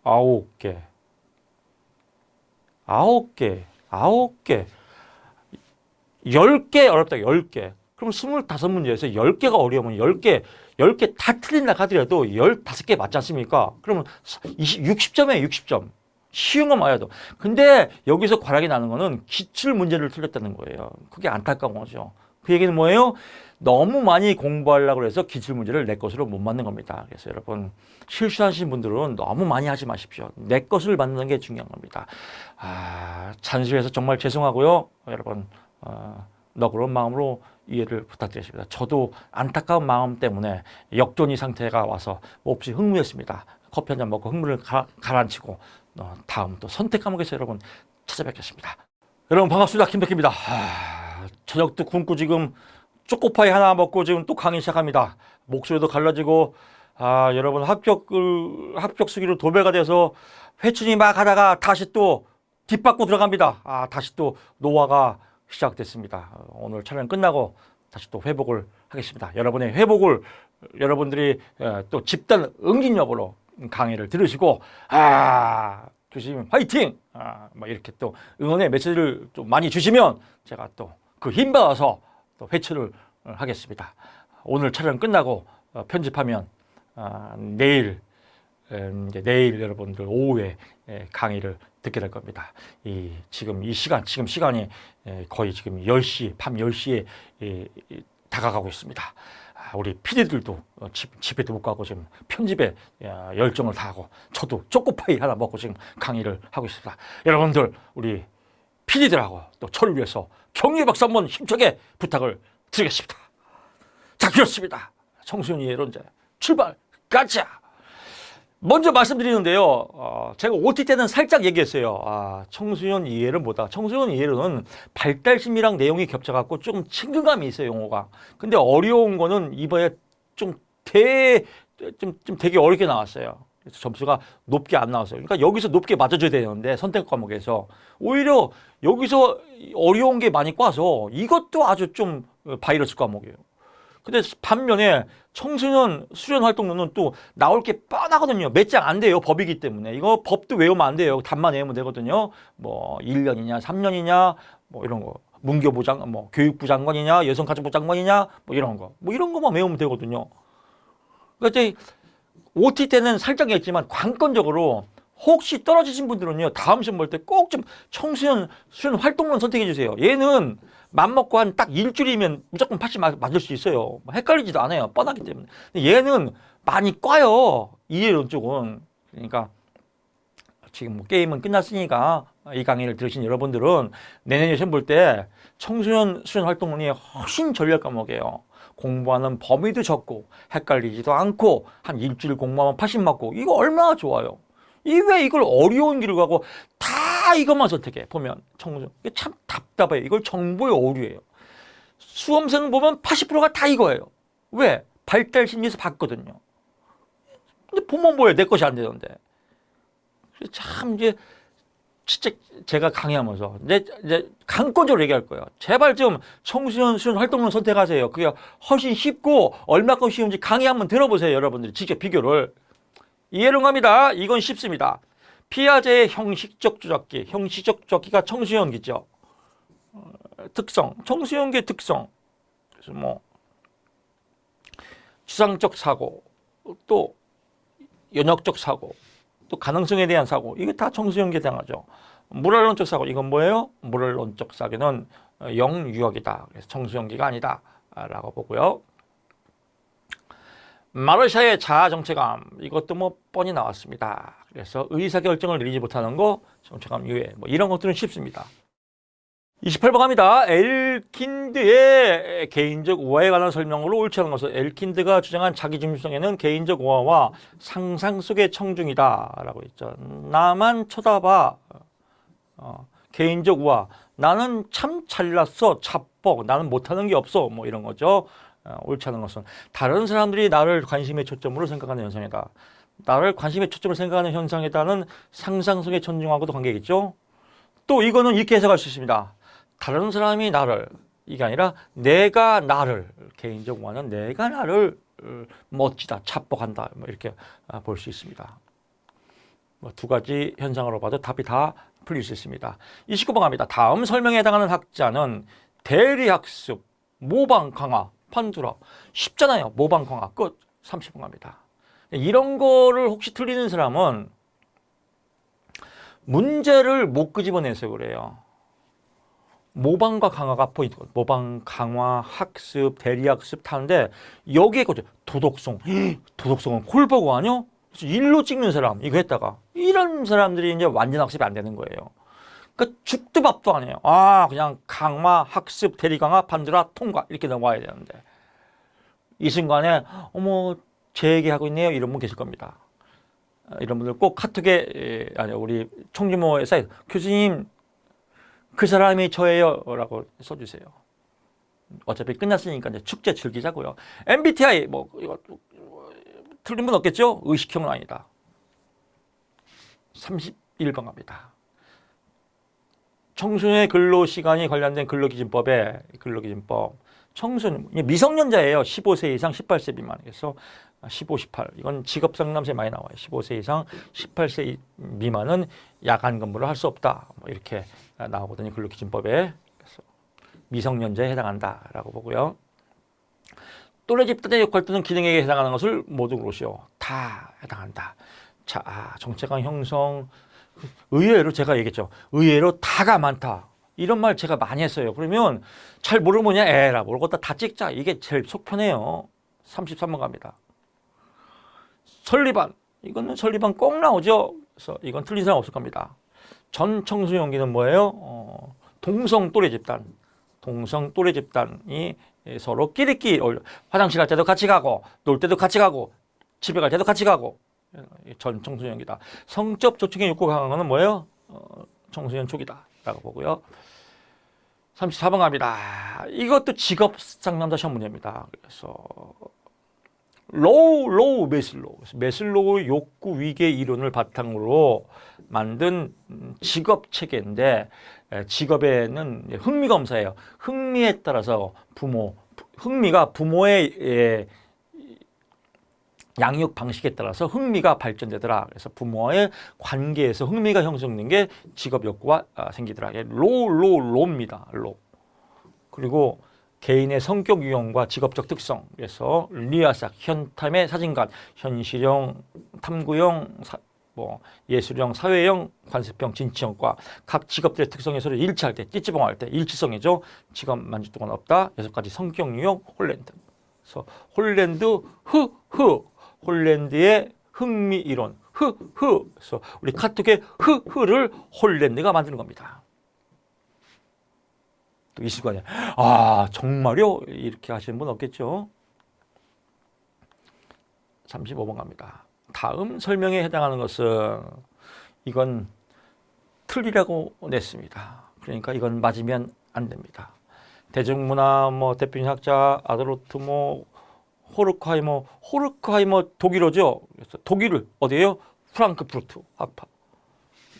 아홉 개, 아홉 개, 아홉 개, 10개 어렵다, 10개. 그럼 25문제에서 10개가 어려우면 10개 다 틀린다 하더라도 15개 맞지 않습니까? 그러면 60점이에요, 60점. 쉬운 거 맞아도. 근데 여기서 과락이 나는 거는 기출 문제를 틀렸다는 거예요. 그게 안타까운 거죠. 그 얘기는 뭐예요? 너무 많이 공부하려고 해서 기출 문제를 내 것으로 못 만든 겁니다. 그래서 여러분 실수하신 분들은 너무 많이 하지 마십시오. 내 것을 만드는 게 중요한 겁니다. 잔소리해서 정말 죄송하고요. 여러분 너그러운 마음으로 이해를 부탁드리겠습니다. 저도 안타까운 마음 때문에 역전이 상태가 와서 몹시 흥분했습니다. 커피 한잔 먹고 흥분을 가라앉히고 다음 또 선택 과목에서 여러분 찾아뵙겠습니다. 여러분 반갑습니다. 김백희입니다. 저녁도 굶고 지금 초코파이 하나 먹고 지금 또 강의 시작합니다. 목소리도 갈라지고 여러분 합격 수기로 도배가 돼서 회춘이 막 하다가 다시 또 뒷받고 들어갑니다. 다시 또 노화가 시작됐습니다. 오늘 촬영 끝나고 다시 또 회복을 하겠습니다. 여러분의 회복을 여러분들이 또 집단 응진력으로 강의를 들으시고 교수님 화이팅! 뭐 이렇게 또 응원의 메시지를 좀 많이 주시면 제가 또 그 힘받아서 또 회출을 하겠습니다. 오늘 촬영 끝나고 편집하면 내일 여러분들 오후에 강의를 듣게 될 겁니다. 지금 시간이 거의 지금 10시, 밤 10시에 다가가고 있습니다. 우리 PD들도 집에도 못 가고 지금 편집에 열정을 다하고 저도 초코파이 하나 먹고 지금 강의를 하고 있습니다. 여러분들 우리 PD들하고 또 저를 위해서 격려의 박수 한번 힘차게 부탁을 드리겠습니다. 자, 그렇습니다. 청소년 이해론자 출발 가자. 먼저 말씀드리는데요. 제가 OT 때는 살짝 얘기했어요. 청소년 이해론보다 청소년 이해론은 발달심이랑 내용이 겹쳐갖고 조금 친근감이 있어요, 용어가. 근데 어려운 거는 이번에 좀 되게 어렵게 나왔어요. 그래서 점수가 높게 안 나왔어요. 그러니까 여기서 높게 맞아줘야 되는데 선택 과목에서 오히려 여기서 어려운 게 많이 꽈서 이것도 아주 좀 바이러스 과목이에요. 근데 반면에 청소년 수련 활동론은 또 나올 게 뻔하거든요. 몇 장 안 돼요. 법이기 때문에. 이거 법도 외우면 안 돼요. 답만 외우면 되거든요. 뭐 1년이냐 3년이냐 뭐 이런 거. 문교부 장, 뭐 교육부 장관이냐 여성가족부 장관이냐 뭐 이런 거. 뭐 이런 거만 외우면 되거든요. 그러니까 이제 OT 때는 살짝 했지만 관건적으로 혹시 떨어지신 분들은요. 다음 시험 볼 때 꼭 좀 청소년 수련 활동론 선택해 주세요. 얘는 맘먹고 한 딱 일주일이면 무조건 80 맞을 수 있어요. 헷갈리지도 않아요. 뻔하기 때문에. 근데 얘는 많이 꽈요. 이해론 쪽은. 그러니까 지금 뭐 게임은 끝났으니까 이 강의를 들으신 여러분들은 내년에 시험 볼 때 청소년 수련 활동론이 훨씬 전략 과목이에요. 공부하는 범위도 적고 헷갈리지도 않고 한 일주일 공부하면 80 맞고 이거 얼마나 좋아요. 왜 이걸 어려운 길을 가고 다 이것만 선택해. 보면 청소년 이게 참 답답해요. 이걸 정보의 오류예요. 수험생 보면 80%가 다 이거예요. 왜? 발달 심리에서 봤거든요. 근데 보면 뭐예요? 내 것이 안 되던데. 참 이제 진짜 제가 강의하면서 이제 강권적으로 얘기할 거예요. 제발 좀 청소년 수련 활동론 선택하세요. 그게 훨씬 쉽고 얼마큼 쉬운지 강의 한번 들어보세요. 여러분들이 직접 비교를. 이해론 갑니다. 이건 쉽습니다. 피아제의 형식적 조작기. 형식적 조작기가 청소년기죠. 특성. 청소년기의 특성. 그래서 뭐 추상적 사고, 또 연역적 사고, 또 가능성에 대한 사고. 이게 다 청소년기에 해당하죠. 모랄론적 사고. 이건 뭐예요? 모랄론적 사고는 영유역이다. 그래서 청소년기가 아니다. 라고 보고요. 마르샤의 자아 정체감. 이것도 뭐 뻔히 나왔습니다. 그래서 의사결정을 내리지 못하는 거, 정체감 유예. 뭐 이런 것들은 쉽습니다. 28번 갑니다. 엘킨드의 개인적 우화에 관한 설명으로 옳지 않은 것은 엘킨드가 주장한 자기중심성에는 개인적 우화와 상상 속의 청중이다 라고 했죠. 나만 쳐다봐. 개인적 우화. 나는 참 잘났어. 자뻑. 나는 못하는 게 없어. 뭐 이런 거죠. 옳지 않은 것은 다른 사람들이 나를 관심의 초점으로 생각하는 현상이다. 나를 관심의 초점으로 생각하는 현상에다는 상상 속의 청중하고도 관계겠죠. 또 이거는 이렇게 해석할 수 있습니다. 다른 사람이 나를, 이게 아니라 내가 나를, 개인적 우화는 내가 나를 멋지다, 자뻑한다, 뭐 이렇게 볼 수 있습니다. 뭐 두 가지 현상으로 봐도 답이 다 풀릴 수 있습니다. 29번 갑니다. 다음 설명에 해당하는 학자는 대리학습, 모방 강화, 판두라. 쉽잖아요. 모방 강화 끝. 30번 갑니다. 이런 거를 혹시 틀리는 사람은 문제를 못 끄집어내서 그래요. 모방과 강화가 포인트거든요. 모방, 강화, 학습, 대리학습 타는데 여기에 도덕성. 도덕성은 콜버거 아니요? 일로 찍는 사람 이거 했다가 이런 사람들이 이제 완전 학습이 안 되는 거예요. 그러니까 죽도 밥도 아니에요. 그냥 강화, 학습, 대리 강화, 판두라, 통과 이렇게 넘어와야 되는데 이 순간에 어머 제 얘기하고 있네요 이런 분 계실 겁니다. 이런 분들 꼭 카톡에 우리 총주모에서 교수님 그 사람이 저예요 라고 써주세요. 어차피 끝났으니까 이제 축제 즐기자고요. MBTI 뭐 이거 틀린 분 없겠죠? 의식형은 아니다. 31번 갑니다. 청소년의 근로시간이 관련된 근로기준법에 근로기준법 청소년 미성년자예요. 15세 이상 18세 미만. 그래서 15, 18 이건 직업상담세 많이 나와요. 15세 이상 18세 미만은 야간 근무를 할 수 없다. 뭐 이렇게 나오거든요. 근로기준법에. 그래서 미성년자에 해당한다라고 보고요. 또래 집단의 역할 또는 기능에 해당하는 것을 모두 그러시오. 다 해당한다. 자, 정체감 형성. 의외로 제가 얘기했죠. 의외로 다가 많다. 이런 말 제가 많이 했어요. 그러면 잘 모르면 뭐냐? 에라 모르겠다. 다 찍자. 이게 제일 속 편해요. 33번 갑니다. 설리반. 이거는 설리반 꼭 나오죠. 그래서 이건 틀린 사람 없을 겁니다. 전 청소년기는 뭐예요? 동성 또래 집단. 동성 또래 집단이 서로 끼리끼리 화장실 갈 때도 같이 가고 놀 때도 같이 가고 집에 갈 때도 같이 가고 전 청소년기다. 성적 조촉의 욕구가 강한 거는 뭐예요? 청소년 초기다 라고 보고요. 34번 갑니다. 이것도 직업 상담자 시험 문제입니다. 그래서 메슬로우의 욕구 위계 이론을 바탕으로 만든 직업 체계인데 직업에는 흥미 검사예요. 흥미에 따라서 흥미가 부모의 양육 방식에 따라서 흥미가 발전되더라. 그래서 부모와의 관계에서 흥미가 형성된 게 직업 욕구가 생기더라. 로입니다. 로. 그리고 개인의 성격 유형과 직업적 특성. 그래서 리아삭, 현탐의 사진관, 현실형, 탐구형, 예술형, 사회형, 관습형, 진취형과 각 직업들의 특성에 서로 일치할 때, 찌찌봉할 때 일치성이죠. 직업 만족도가 없다. 6가지 성격 유형 홀랜드. 그래서 홀랜드의 흥미 이론. 그래서 우리 카톡의 를 홀랜드가 만드는 겁니다. 또 있을 거 아니야. 정말요? 이렇게 하시는 분 없겠죠? 35번 갑니다. 다음 설명에 해당하는 것은 이건 틀리라고 냈습니다. 그러니까 이건 맞으면 안 됩니다. 대중문화 대표적인 학자 아도르트 호르크하이머 독일어죠. 그래서 독일을 어디예요? 프랑크푸르트 학파.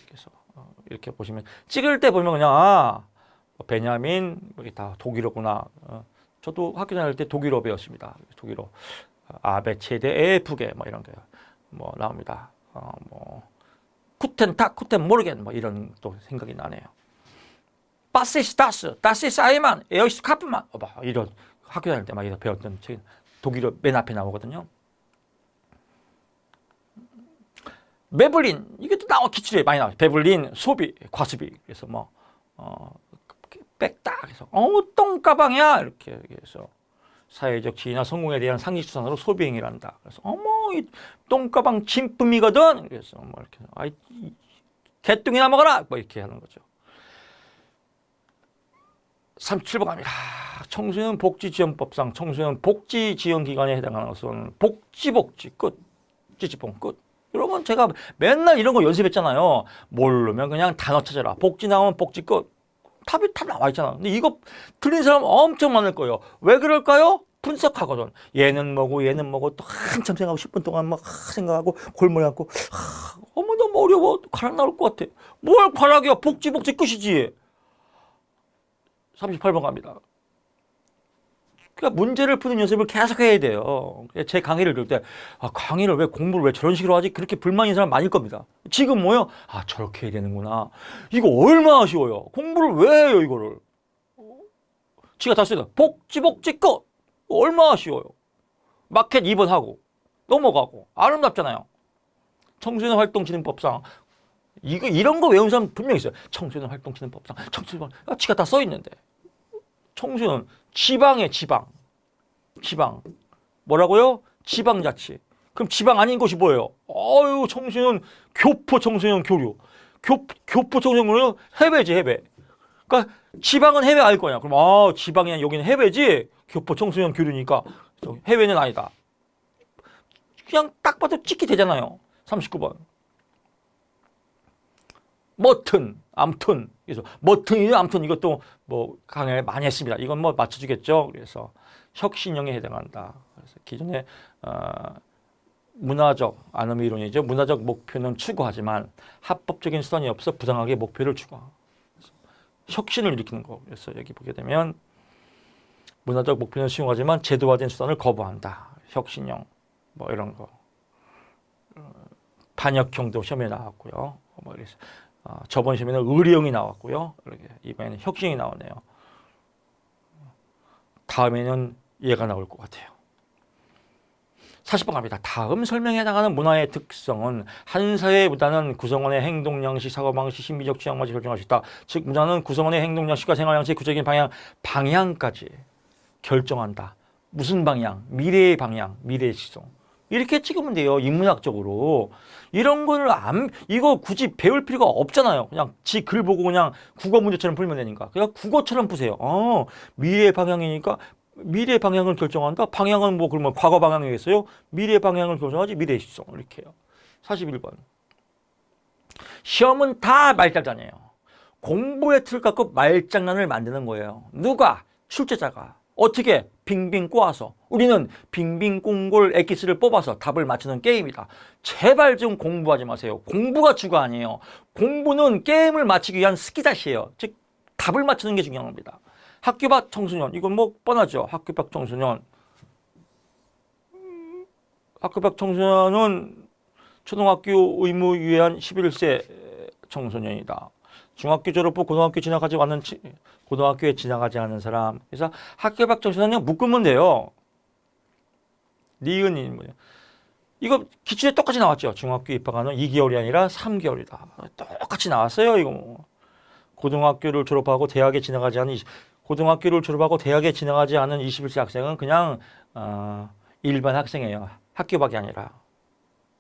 그래서 이렇게 보시면 찍을 때 보면 그냥 베냐민 다 독일어구나. 저도 학교 다닐 때 독일어 배웠습니다. 독일어 아베 체데 에프게 이런 게 나옵니다. 쿠텐탁 쿠텐 모르겐 이런 또 생각이 나네요. 바시스 다스 아이만 에어시스 카프만 이런 학교 다닐 때 막 배웠던 책 독일어 맨 앞에 나오거든요. 베블린 이게 또 나와 기출에 많이 나와요. 베블린 소비 과수비 그래서 빽다 그래서 똥가방이야 이렇게 해서 사회적 지위나 성공에 대한 상식수단으로 소비 행위를 한다. 그래서 이 똥가방 진품이거든. 그래서 이렇게 개똥이나 먹어라 이렇게 하는 거죠. 37번 갑니다. 청소년 복지지원법상 청소년 복지지원기관에 해당하는 것은 복지 끝. 찌찌뽕 끝. 여러분 제가 맨날 이런 거 연습했잖아요. 모르면 그냥 단어 찾아라. 복지 나오면 복지 끝. 답이 나와 있잖아. 근데 이거 틀린 사람 엄청 많을 거예요. 왜 그럴까요? 분석하거든. 얘는 뭐고 얘는 뭐고 또 한참 생각하고 10분 동안 막 생각하고 골머리 갖고 어머 너무 어려워. 가락 나올 것 같아. 뭘 가락이야. 복지 끝이지. 38번 갑니다. 그러니까 문제를 푸는 연습을 계속 해야 돼요. 제 강의를 들을 때 강의를 왜 공부를 왜 저런 식으로 하지? 그렇게 불만인 사람 많을 겁니다. 지금 뭐요? 저렇게 해야 되는구나. 이거 얼마나 쉬워요. 공부를 왜 해요 이거를. 지가 다 쓰다. 복지 끝. 얼마나 쉬워요. 마켓 2번 하고 넘어가고 아름답잖아요. 청소년 활동진흥법상 이런 거 외우는 사람 분명히 있어요. 청소년 활동진흥법상 청소년 지가 다 써 있는데. 청소년 지방에 지방 뭐라고요? 지방자치. 그럼 지방 아닌 곳이 뭐예요? 청소년 교포 청소년 교류. 교포 청소년 교류 해외지 해외. 그러니까 지방은 해외 아닐 거냐. 그럼 지방이 여기는 해외지. 교포 청소년 교류니까 해외는 아니다. 그냥 딱 봐도 찍기 되잖아요. 39번. 암튼 그래서 암튼 이것도 뭐 강의 많이 했습니다. 이건 뭐 맞춰주겠죠. 그래서 혁신형에 해당한다. 그래서 기존에 문화적 안엄 이론이죠. 문화적 목표는 추구하지만 합법적인 수단이 없어 부당하게 목표를 추구하. 혁신을 일으키는 거. 그래서 여기 보게 되면 문화적 목표는 수용하지만 제도화된 수단을 거부한다. 혁신형 뭐 이런 거. 반역형도 시험에 나왔고요. 뭐 그래서 저번 시험에는 의료형이 나왔고요. 이번에는 혁신이 나오네요. 다음에는 얘가 나올 것 같아요. 40번 갑니다. 다음 설명에 해당하는 문화의 특성은 한 사회의 문화는 구성원의 행동 양식, 사고 방식, 심리적 취향까지 결정할 수 있다. 즉 문화는 구성원의 행동 양식과 생활 양식, 구체적인 방향까지 결정한다. 무슨 방향? 미래의 방향, 미래의 지성. 이렇게 찍으면 돼요. 인문학적으로. 이런 거를 이거 굳이 배울 필요가 없잖아요. 그냥 지 글 보고 그냥 국어 문제처럼 풀면 되니까. 그냥 국어처럼 푸세요. 미래의 방향이니까 미래의 방향을 결정한다. 방향은 뭐 그러면 과거 방향이겠어요? 미래의 방향을 결정하지 미래의 시성. 이렇게 해요. 41번. 시험은 다 말장난이에요. 공부의 틀을 갖고 말장난을 만드는 거예요. 누가? 출제자가. 어떻게? 빙빙 꼬아서. 우리는 빙빙 꽁골 엑기스를 뽑아서 답을 맞추는 게임이다. 제발 좀 공부하지 마세요. 공부가 주가 아니에요. 공부는 게임을 맞추기 위한 스키다시예요. 즉 답을 맞추는 게 중요한 겁니다. 학교 밖 청소년. 이건 뭐 뻔하죠. 학교 밖 청소년. 학교 밖 청소년은 초등학교 의무 유예한 11세 청소년이다. 중학교 졸업 후 고등학교에 지나가지 않은 사람. 그래서 학교 밖 청소년은 묶으면 돼요. 니은이 뭐예요? 이거 기출에 똑같이 나왔죠. 중학교 입학하는 2개월이 아니라 3개월이다. 똑같이 나왔어요. 이거 고등학교를 졸업하고 대학에 지나가지 않은 21세 학생은 그냥 일반 학생이에요. 학교 밖이 아니라.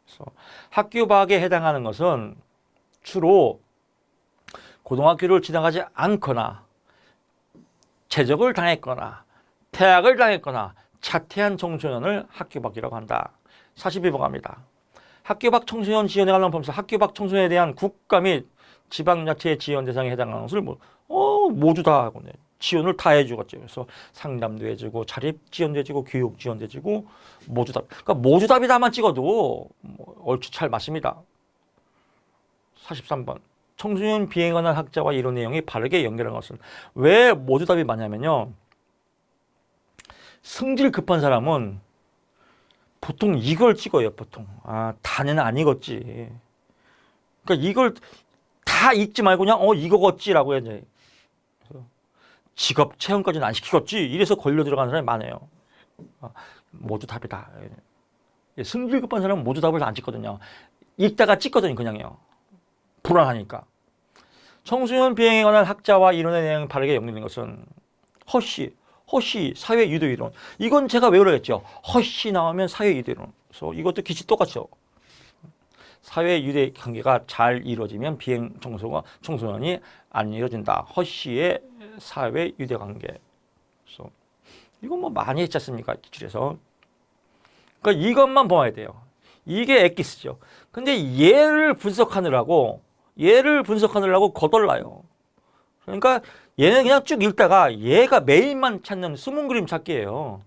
그래서 학교 밖에 해당하는 것은 주로 고등학교를 지나가지 않거나 제적을 당했거나 퇴학을 당했거나 자퇴한 청소년을 학교 밖이라고 한다. 42번 갑니다. 학교 밖 청소년 지원에 관한 법상 학교 밖 청소년에 대한 국가 및 지방자치의 지원 대상에 해당하는 것을 모두 다 하고 지원을 다 해주겠죠. 그래서 상담도 해주고 자립 지원도 해주고 교육 지원도 해주고 모두답. 그러니까 모두답이다만 찍어도 얼추 잘 맞습니다. 43번. 청소년 비행에 관한 학자와 이론 내용이 바르게 연결한 것은 왜 모두답이 맞냐면요. 성질 급한 사람은 보통 이걸 찍어요. 보통 다는 안 읽었지. 그러니까 이걸 다 읽지 말고 그냥 이거겠지라고 해야지. 직업 체험까지는 안 시키겠지. 이래서 걸려 들어가는 사람이 많아요. 모두 답이다. 성질 급한 사람은 모두 답을 안 찍거든요. 읽다가 찍거든요. 그냥요. 불안하니까. 청소년 비행에 관한 학자와 이론의 내용이 바르게 연결된 것은 허쉬 사회 유도 이론. 이건 제가 외우려 했죠. 허쉬 나오면 사회 유도 이론. 그래서 이것도 기치 똑같죠. 사회 유대 관계가 잘 이루어지면 비행 청소년이 안 이루어진다. 허쉬의 사회 유대관계. 그래서 이건 뭐 많이 했지 않습니까? 기출에서. 그러니까 이것만 보아야 돼요. 이게 엑기스죠. 근데 얘를 분석하느라고 거덜나요. 그러니까 얘는 그냥 쭉 읽다가 얘가 메인만 찾는 숨은 그림 찾기예요.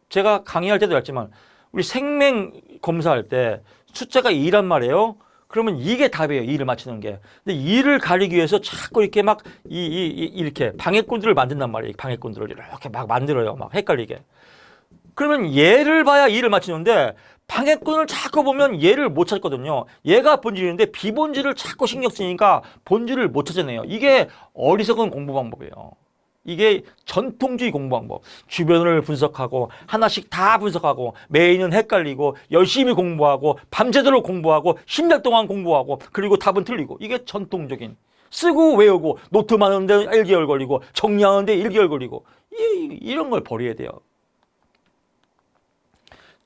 제가 강의할 때도 했지만 우리 생명 검사할 때 숫자가 2란 말이에요. 그러면 이게 답이에요. 2를 맞추는 게. 근데 2를 가리기 위해서 자꾸 이렇게 막 이렇게 방해꾼들을 만든단 말이에요. 방해꾼들을 이렇게 막 만들어요. 막 헷갈리게. 그러면 얘를 봐야 2를 맞추는데 방해꾼을 자꾸 보면 얘를 못 찾거든요. 얘가 본질인데 비본질을 자꾸 신경 쓰니까 본질을 못 찾아내요. 이게 어리석은 공부 방법이에요. 이게 전통주의 공부 방법. 주변을 분석하고 하나씩 다 분석하고 메인은 헷갈리고 열심히 공부하고 밤새도록 공부하고 10년 동안 공부하고 그리고 답은 틀리고 이게 전통적인 쓰고 외우고 노트 많은데 1개월 걸리고 정리하는데 1개월 걸리고 이런 걸 버려야 돼요.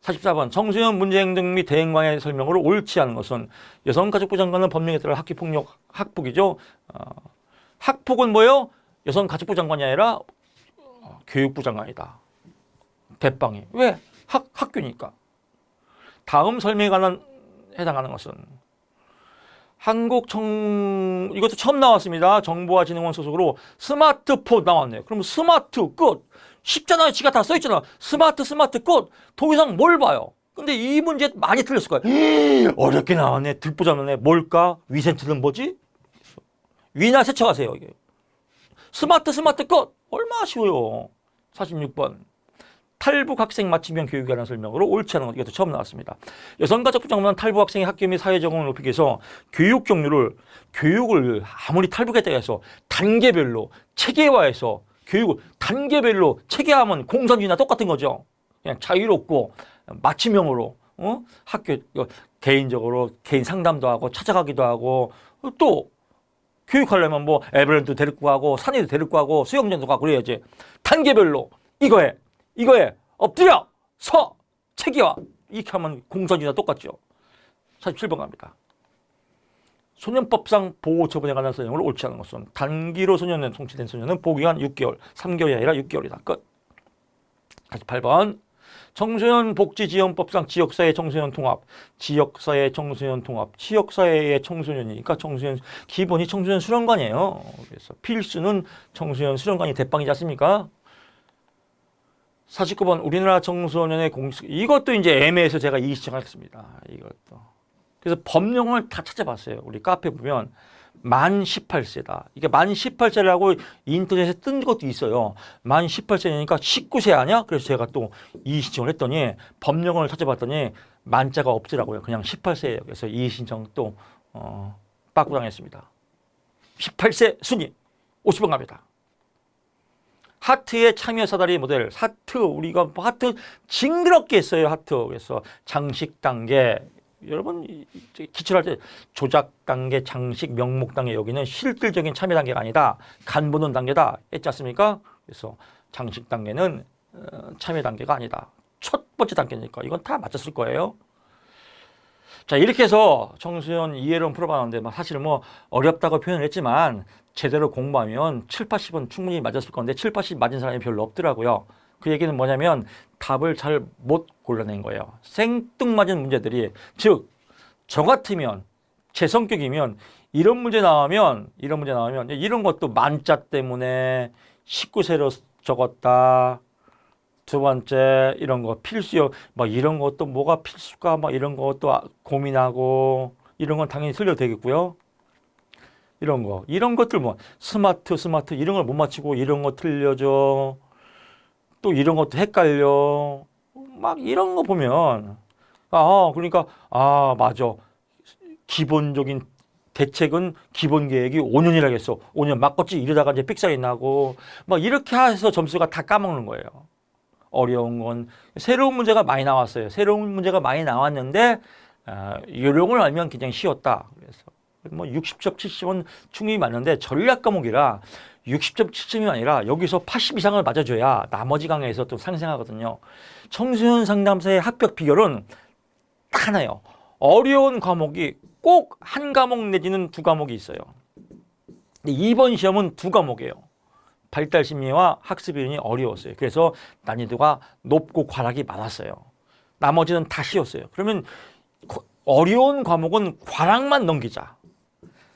44번 청소년 문제행동 및 대응방향의 설명으로 옳지 않은 것은 여성가족부 장관은 법령에 따라 학기폭력 학폭이죠. 학폭은 뭐예요? 여성가족부 장관이 아니라 교육부 장관이다. 대빵이. 왜? 학교니까. 다음 설명에 관한 해당하는 것은 이것도 처음 나왔습니다. 정보화진흥원 소속으로 스마트폰 나왔네요. 그럼 스마트 끝. 쉽잖아요. 지가 다 써있잖아. 스마트 끝. 더 이상 뭘 봐요? 근데 이 문제 많이 틀렸을 거예요. 어렵게 나왔네. 듣보잡네. 뭘까? 위센트는 뭐지? 위나 세척하세요. 이게. 스마트 끝. 얼마나 쉬워요. 46번. 탈북 학생 맞춤형 교육에 관한 설명으로 옳지 않은 것. 이것도 처음 나왔습니다. 여성가족부 장관은 탈북 학생의 학교 및 사회 적응을 높이기 위해서 교육을 아무리 탈북했다고 해서 단계별로 체계화해서 교육을 단계별로 체계화하면 공산주의나 똑같은 거죠. 그냥 자유롭고 맞춤형으로 학교 개인적으로 개인 상담도 하고 찾아가기도 하고 또 교육하려면 뭐 에버랜드 데리고 가고 산에도 데리고 가고 수영장도 가고 그래야지. 단계별로 이거에 엎드려 서 체계화 이렇게 하면 공산주의나 똑같죠. 47번 갑니다. 소년법상 보호처분에 관한 설명으로 옳지 않은 것은 단기로 소년은 송치된 소년은 보호기간 6개월, 3개월이 아니라 6개월이다. 끝. 48번. 청소년 복지지원법상 지역사회 청소년 통합, 지역사회 청소년 통합, 지역사회의 청소년이니까 기본이 청소년 수련관이에요. 그래서 필수는 청소년 수련관이 대빵이지 않습니까? 49번 우리나라 청소년의 이것도 이제 애매해서 제가 이 시청하겠습니다. 이것도. 그래서 법령을 다 찾아봤어요. 우리 카페 보면 만 18세다. 이게 만 18세라고 인터넷에 뜬 것도 있어요. 만 18세니까 19세 아니야? 그래서 제가 또 이의 신청을 했더니 법령을 찾아봤더니 만자가 없더라고요. 그냥 18세예요. 그래서 이의 신청 또 빠꾸당했습니다. 18세 순위 50번 갑니다. 하트의 참여 사다리 모델. 우리가 하트 징그럽게 했어요. 하트. 그래서 장식 단계. 여러분 기출할 때 조작 단계, 장식, 명목 단계 여기는 실질적인 참여 단계가 아니다. 간 보는 단계다 했지 않습니까? 그래서 장식 단계는 참여 단계가 아니다. 첫 번째 단계니까 이건 다 맞췄을 거예요. 자 이렇게 해서 청소년 이해론 풀어봤는데 사실은 뭐 어렵다고 표현을 했지만 제대로 공부하면 7, 80은 충분히 맞았을 건데 7, 80 맞은 사람이 별로 없더라고요. 그 얘기는 뭐냐면 답을 잘 못 골라낸 거예요. 생뚱맞은 문제들이 즉 저 같으면 제 성격이면 이런 문제 나오면 이런 것도 만자 때문에 19세로 적었다. 두 번째 이런 거 필수요. 막 이런 것도 뭐가 필수가 막 이런 것도 고민하고 이런 건 당연히 틀려도 되겠고요. 이런 것들 뭐 스마트 이런 걸 못 맞추고 이런 거 틀려줘. 또 이런 것도 헷갈려. 막 이런 거 보면 그러니까 맞아. 기본적인 대책은 기본 계획이 5년이라고 했어. 5년 막걷지 이러다가 이제 삑사리 나고 막 이렇게 해서 점수가 다 까먹는 거예요. 어려운 건 새로운 문제가 많이 나왔어요. 새로운 문제가 많이 나왔는데 요령을 알면 굉장히 쉬웠다. 그래서 뭐 60점, 70은 충분히 맞는데 전략 과목이라 60점, 70점이 아니라 여기서 80 이상을 맞아줘야 나머지 강의에서 또 상승하거든요. 청소년 상담사의 합격 비결은 딱 하나예요. 어려운 과목이 꼭 한 과목 내지는 두 과목이 있어요. 근데 이번 시험은 두 과목이에요. 발달 심리와 학습 이론이 어려웠어요. 그래서 난이도가 높고 과락이 많았어요. 나머지는 다 쉬웠어요. 그러면 어려운 과목은 과락만 넘기자.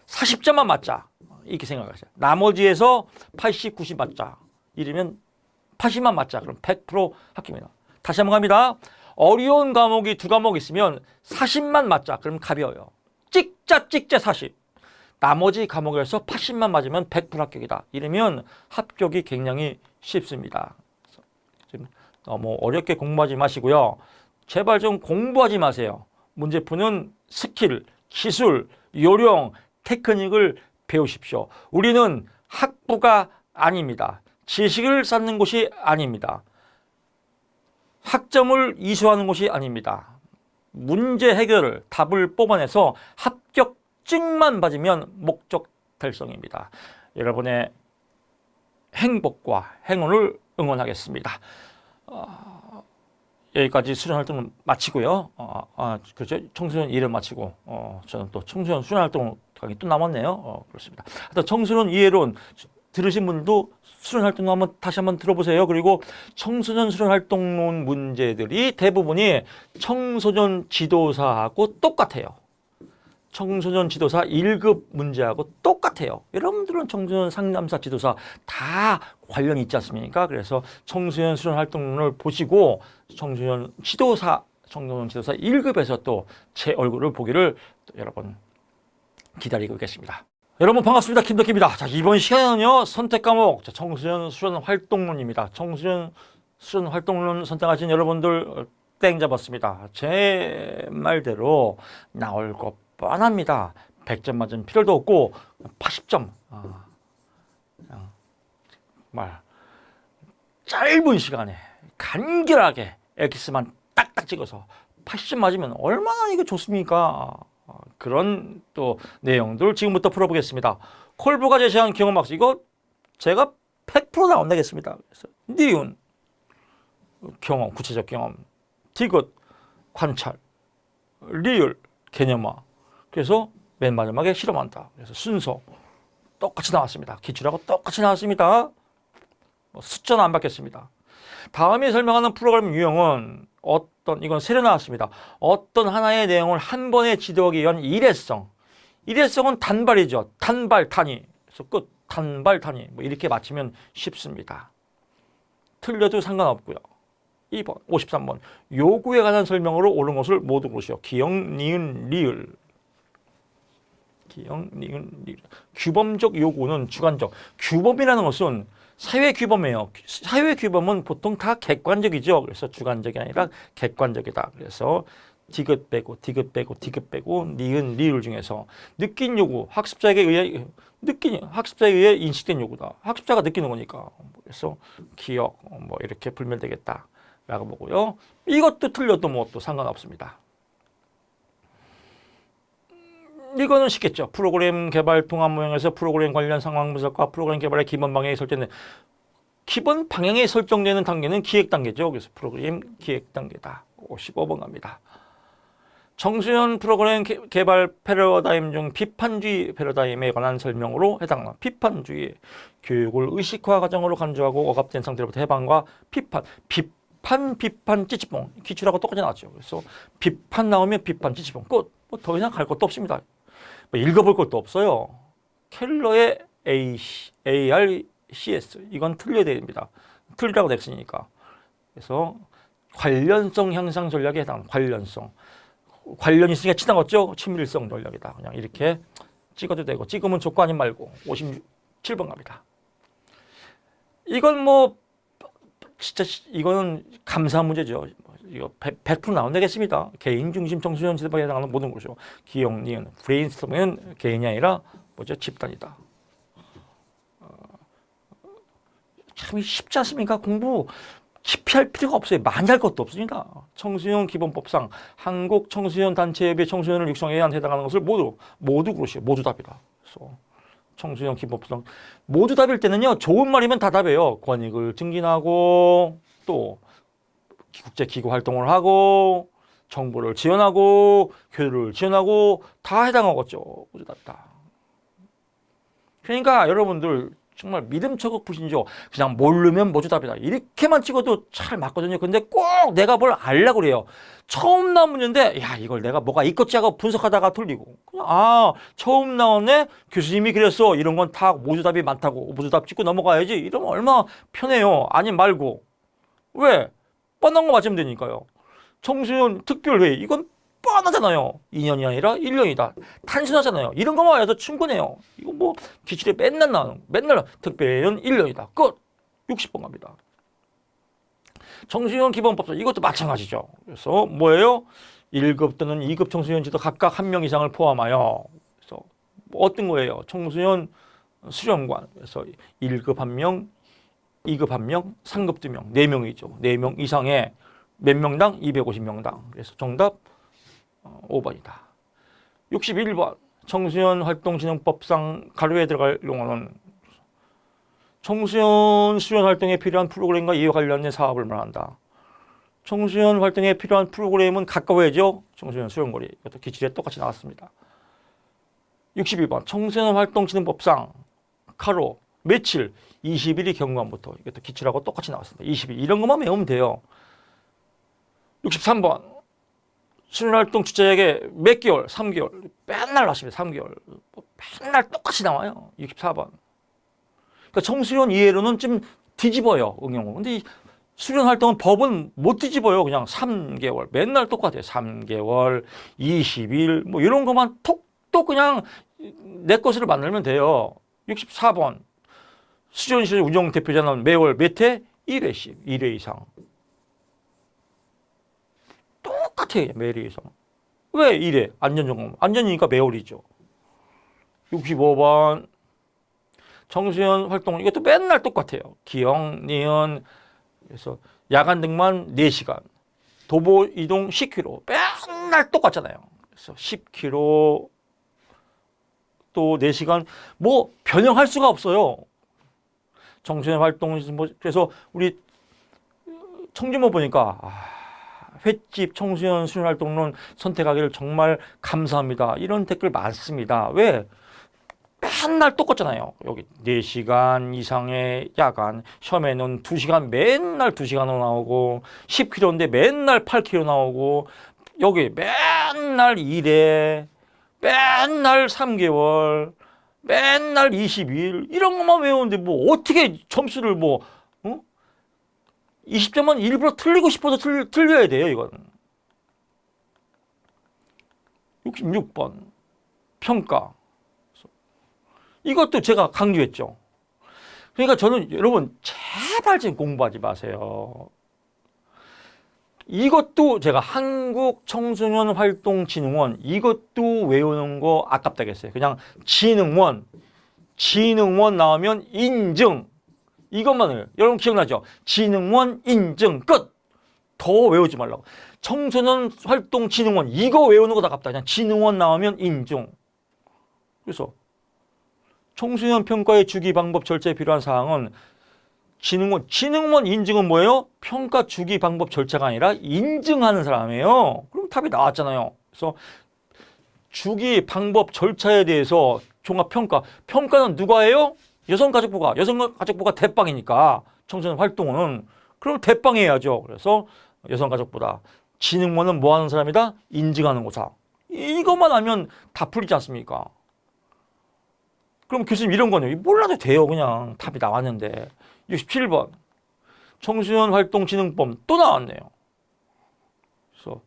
40점만 맞자. 이렇게 생각하세요. 나머지에서 80, 90 맞자. 이러면 80만 맞자. 그럼 100% 합격입니다. 다시 한번 갑니다. 어려운 과목이 두 과목 있으면 40만 맞자. 그럼 가벼워요. 찍자 40. 나머지 과목에서 80만 맞으면 100% 합격이다. 이러면 합격이 굉장히 쉽습니다. 너무 어렵게 공부하지 마시고요. 제발 좀 공부하지 마세요. 문제 푸는 스킬, 기술, 요령, 테크닉을 배우십시오. 우리는 학부가 아닙니다. 지식을 쌓는 곳이 아닙니다. 학점을 이수하는 곳이 아닙니다. 문제 해결을 답을 뽑아내서 합격증만 받으면 목적 달성입니다. 여러분의 행복과 행운을 응원하겠습니다. 여기까지 수련 활동을 마치고요. 그렇죠. 청소년 2를 마치고 저는 또 청소년 수련 활동 강의 또 남았네요. 그렇습니다. 하여튼 청소년 이해론 들으신 분도 수련 활동 한번 다시 한번 들어보세요. 그리고 청소년 수련 활동론 문제들이 대부분이 청소년 지도사하고 똑같아요. 청소년 지도사 1급 문제하고 똑같아요. 여러분들은 청소년 상담사 지도사 다 관련이 있지 않습니까? 그래서 청소년 수련 활동론을 보시고 청소년 지도사 1급에서 또 제 얼굴을 보기를 여러분 기다리고 있겠습니다. 여러분 반갑습니다. 김덕기입니다. 자, 이번 시간은요 선택 과목 청소년 수련 활동론입니다. 청소년 수련 활동론 선택하신 여러분들 땡 잡았습니다. 제 말대로 나올 것 뻔합니다. 100점 맞은 필요도 없고 80점 정말 짧은 시간에 간결하게 엑스만 딱딱 찍어서 80점 맞으면 얼마나 이게 좋습니까? 그런 또 내용들 지금부터 풀어보겠습니다. 콜브가 제시한 경험학습 이거 제가 100% 나온다겠습니다. 그래서 니은 경험, 구체적 경험, 디귿 관찰, 리을 개념화. 그래서 맨 마지막에 실험한다. 그래서 순서 똑같이 나왔습니다. 기출하고 똑같이 나왔습니다. 숫자는 안 바뀌었습니다. 다음에 설명하는 프로그램 유형은 이건 새로 나왔습니다. 어떤 하나의 내용을 한 번에 지도하기 위한 일회성. 일회성은 단발이죠. 단발 단위. 그래서 끝. 단발 단위. 이렇게 맞추면 쉽습니다. 틀려도 상관없고요. 2번, 53번. 요구에 관한 설명으로 옳은 것을 모두 고르시오. 기역, 니은, 리을. 기역, 니은, 리을. 규범적 요구는 주관적. 규범이라는 것은 사회 규범이에요. 사회 규범은 보통 다 객관적이죠. 그래서 주관적이 아니라 객관적이다. 그래서 디귿 빼고 니은 리을 중에서 느낀 요구 학습자에 의해 인식된 요구다. 학습자가 느끼는 거니까. 그래서 기억 이렇게 풀면 되겠다라고 보고요. 이것도 틀려도 또 상관없습니다. 이거는 쉽겠죠. 프로그램 개발 통합 모형에서 프로그램 관련 상황 분석과 프로그램 개발의 기본 방향이 설정되는 기본 방향이 설정되는 단계는 기획 단계죠. 그래서 프로그램 기획 단계다. 55번 갑니다. 청소년 프로그램 개발 패러다임 중 비판주의 패러다임에 관한 설명으로 해당한다. 비판주의 교육을 의식화 과정으로 간주하고 억압된 상태로부터 해방과 비판 찌찌뽕 기출하고 똑같이 나왔죠. 그래서 비판 나오면 비판 찌찌뽕 끝. 더 이상 갈 것도 없습니다. 읽어볼 것도 없어요. 켈러의 ARCS 이건 틀려야 됩니다. 틀리라고 냈으니까. 그래서 관련성 향상 전략에 해당. 관련이 있으니까 지나갔죠. 친밀성 전략이다. 그냥 이렇게 찍어도 되고 찍으면 좋고 아니면 말고. 57번 갑니다. 이건 진짜 이거는 감사한 문제죠. 이거 100% 나온다겠습니다. 개인 중심 청소년 지도방에 해당하는 모든 것이죠. 기억, 니은, 브레인스토밍은 개인이 아니라 집단이다. 참 쉽지 않습니까? 공부 깊이 할 필요가 없어요. 많이 할 것도 없습니다. 청소년 기본법상 한국 청소년 단체협의 청소년을 육성에 해당하는 것을 모두 그것이에요. 모두 답이다. 그래서 청소년 기본법상 모두 답일 때는요. 좋은 말이면 다 답이에요. 권익을 증진하고 또 국제기구 활동을 하고 정보를 지원하고 교류를 지원하고 다 해당하겠죠. 모두 답이다. 그러니까 여러분들 정말 믿음 저격부신죠. 그냥 모르면 모조답이다. 이렇게만 찍어도 잘 맞거든요. 근데 꼭 내가 뭘 알려고 그래요. 처음 나온 문제인데 야 이걸 내가 뭐가 있겠지 하고 분석하다가 틀리고 그냥 처음 나왔네 교수님이 그랬어 이런 건 다 모조답이 많다고 모조답 찍고 넘어가야지 이러면 얼마나 편해요. 아니 말고 왜? 뻔한 거 맞으면 되니까요. 청소년 특별회의 이건 뻔하잖아요. 2년이 아니라 1년이다. 단순하잖아요. 이런 것만 해도 충분해요. 이거 뭐 기출에 맨날 나오는 맨날 특별회의는 1년이다. 끝. 60번 갑니다. 청소년 기본법상 이것도 마찬가지죠. 그래서 뭐예요? 1급 또는 2급 청소년지도 각각 1명 이상을 포함하여 그래서 뭐 어떤 거예요? 청소년 수련관 그래서 1급 1명, 2급 1명, 3급 2명, 4명이죠. 4명 이상의 몇 명당? 250명당. 그래서 정답 5번이다. 61번 청소년 활동진흥법상 가로에 들어갈 용어는 청소년 수련 활동에 필요한 프로그램과 이와 관련된 사업을 말한다. 청소년 활동에 필요한 프로그램은 가까워야죠. 청소년 수련거리. 이것도 기출에 똑같이 나왔습니다. 62번 청소년 활동진흥법상 가로 며칠 20일이 경과부터 이것도 기출하고 똑같이 나왔습니다. 20일 이런 것만 외우면 돼요. 63번 수련활동 주체에게 몇 개월? 3개월. 맨날 나십니다. 3개월. 맨날 똑같이 나와요. 64번. 그러니까 청소년 이해로는 좀 뒤집어요. 응용을. 근데 이 수련활동은 법은 못 뒤집어요. 그냥 3개월. 맨날 똑같아요. 3개월, 20일 뭐 이런 것만 톡톡 그냥 내 것으로 만들면 돼요. 64번. 수련시설 운영 대표자는 매월 몇 회? 1회씩. 1회 이상. 똑같아요. 매일 이상. 왜 이래? 안전점검. 안전이니까 매월이죠. 65번. 청소년 활동. 이것도 맨날 똑같아요. 기억, 니은. 그래서 야간 등만 4시간. 도보 이동 10km. 맨날 똑같잖아요. 그래서 10km 또 4시간. 뭐 변형할 수가 없어요. 청소년 활동. 그래서 우리 청주모 보니까 횟집 청소년 수련활동론 선택하기를 정말 감사합니다. 이런 댓글 많습니다. 왜? 맨날 똑같잖아요. 여기 4시간 이상의 야간, 시험에는 2시간 맨날 2시간으로 나오고 10km인데 맨날 8km 나오고 여기 맨날 1회, 맨날 3개월, 맨날 20일 이런 것만 외우는데 뭐 어떻게 점수를 20점은 일부러 틀리고 싶어서 틀려야 돼요, 이건. 66번. 평가. 이것도 제가 강조했죠. 그러니까 저는 여러분, 제발 좀 공부하지 마세요. 이것도 제가 한국청소년활동진흥원, 이것도 외우는 거 아깝다겠어요. 그냥 진흥원 나오면 인증. 이것만 해요. 여러분 기억나죠? 진흥원 인증 끝. 더 외우지 말라고. 청소년 활동 진흥원 이거 외우는 거 아깝다. 그냥 진흥원 나오면 인증. 그래서 청소년 평가의 주기 방법 절차에 필요한 사항은 진흥원 인증은 뭐예요? 평가 주기 방법 절차가 아니라 인증하는 사람이에요. 그럼 답이 나왔잖아요. 그래서 주기 방법 절차에 대해서 종합평가. 평가는 누가 해요? 여성가족부가 대빵이니까 청소년 활동은 그럼 대빵해야죠. 그래서 여성가족부다. 진흥원은 뭐 하는 사람이다? 인증하는 거사. 이것만 알면 다 풀리지 않습니까? 그럼 교수님 이런 거는 몰라도 돼요. 그냥 답이 나왔는데. 67번 청소년 활동 진흥법 또 나왔네요. 그래서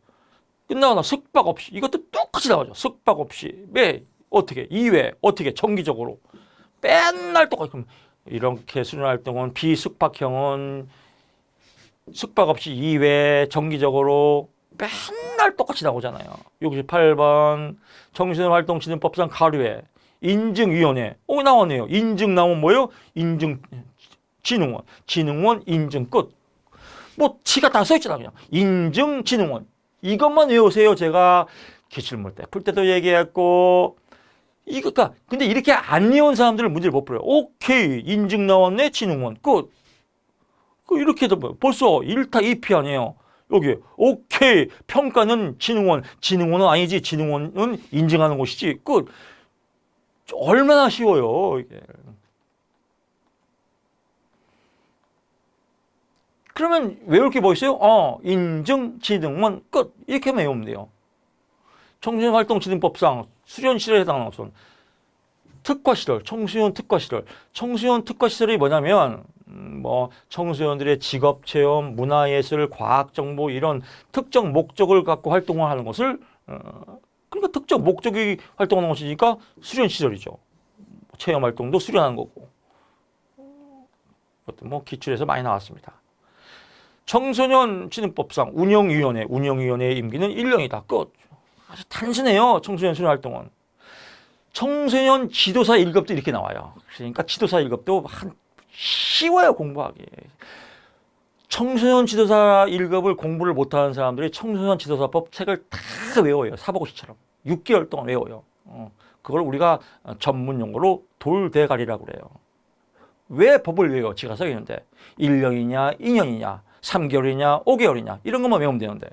끝나거나 숙박 없이 이것도 똑같이 나오죠. 숙박 없이 어떻게 2회 어떻게 정기적으로 맨날 똑같이. 그럼 이렇게 수련활동은 비숙박형은 숙박 없이 2회 정기적으로 맨날 똑같이 나오잖아요. 68번 청소년활동진흥법상 가류회 인증위원회 나왔네요. 인증 나오면 뭐예요? 인증 진흥원 인증 끝. 뭐 지가 다 써있잖아. 그냥 인증 진흥원 이것만 외우세요. 제가 기출물 때 풀 때도 얘기했고 이거가 근데 이렇게 안 외운 사람들은 문제를 못 풀어요. 오케이 인증 나왔네 진흥원 끝. 이렇게 해도 벌써 1타 2피 아니에요. 여기 오케이 평가는 진흥원은 아니지. 진흥원은 인증하는 곳이지 끝. 얼마나 쉬워요, 이게. 그러면 외울 게 뭐 있어요? 인증, 지능원, 끝. 이렇게 외우면 돼요. 청소년활동진흥법상 수련시설에 해당하는 것은 특화시설, 청소년 특화시설. 청소년 특화시설이 뭐냐면 뭐 청소년들의 직업체험, 문화예술, 과학정보 이런 특정 목적을 갖고 활동을 하는 것을 그러니까 특정 목적이 활동하는 것이니까 수련시설이죠. 체험활동도 수련하는 거고. 이것도 뭐 기출에서 많이 나왔습니다. 청소년진흥법상 운영위원회의 임기는 1년이다. 끝. 아주 단순해요. 청소년 수련활동은. 청소년 지도사 1급도 이렇게 나와요. 그러니까 지도사 1급도 쉬워요, 공부하기. 청소년 지도사 1급을 공부를 못하는 사람들이 청소년 지도사법 책을 다 외워요. 사보고시처럼. 6개월 동안 외워요. 그걸 우리가 전문 용어로 돌대가리라고 그래요. 왜 법을 외워? 지가 써 있는데 1년이냐 2년이냐 3개월이냐 5개월이냐 이런 것만 외우면 되는데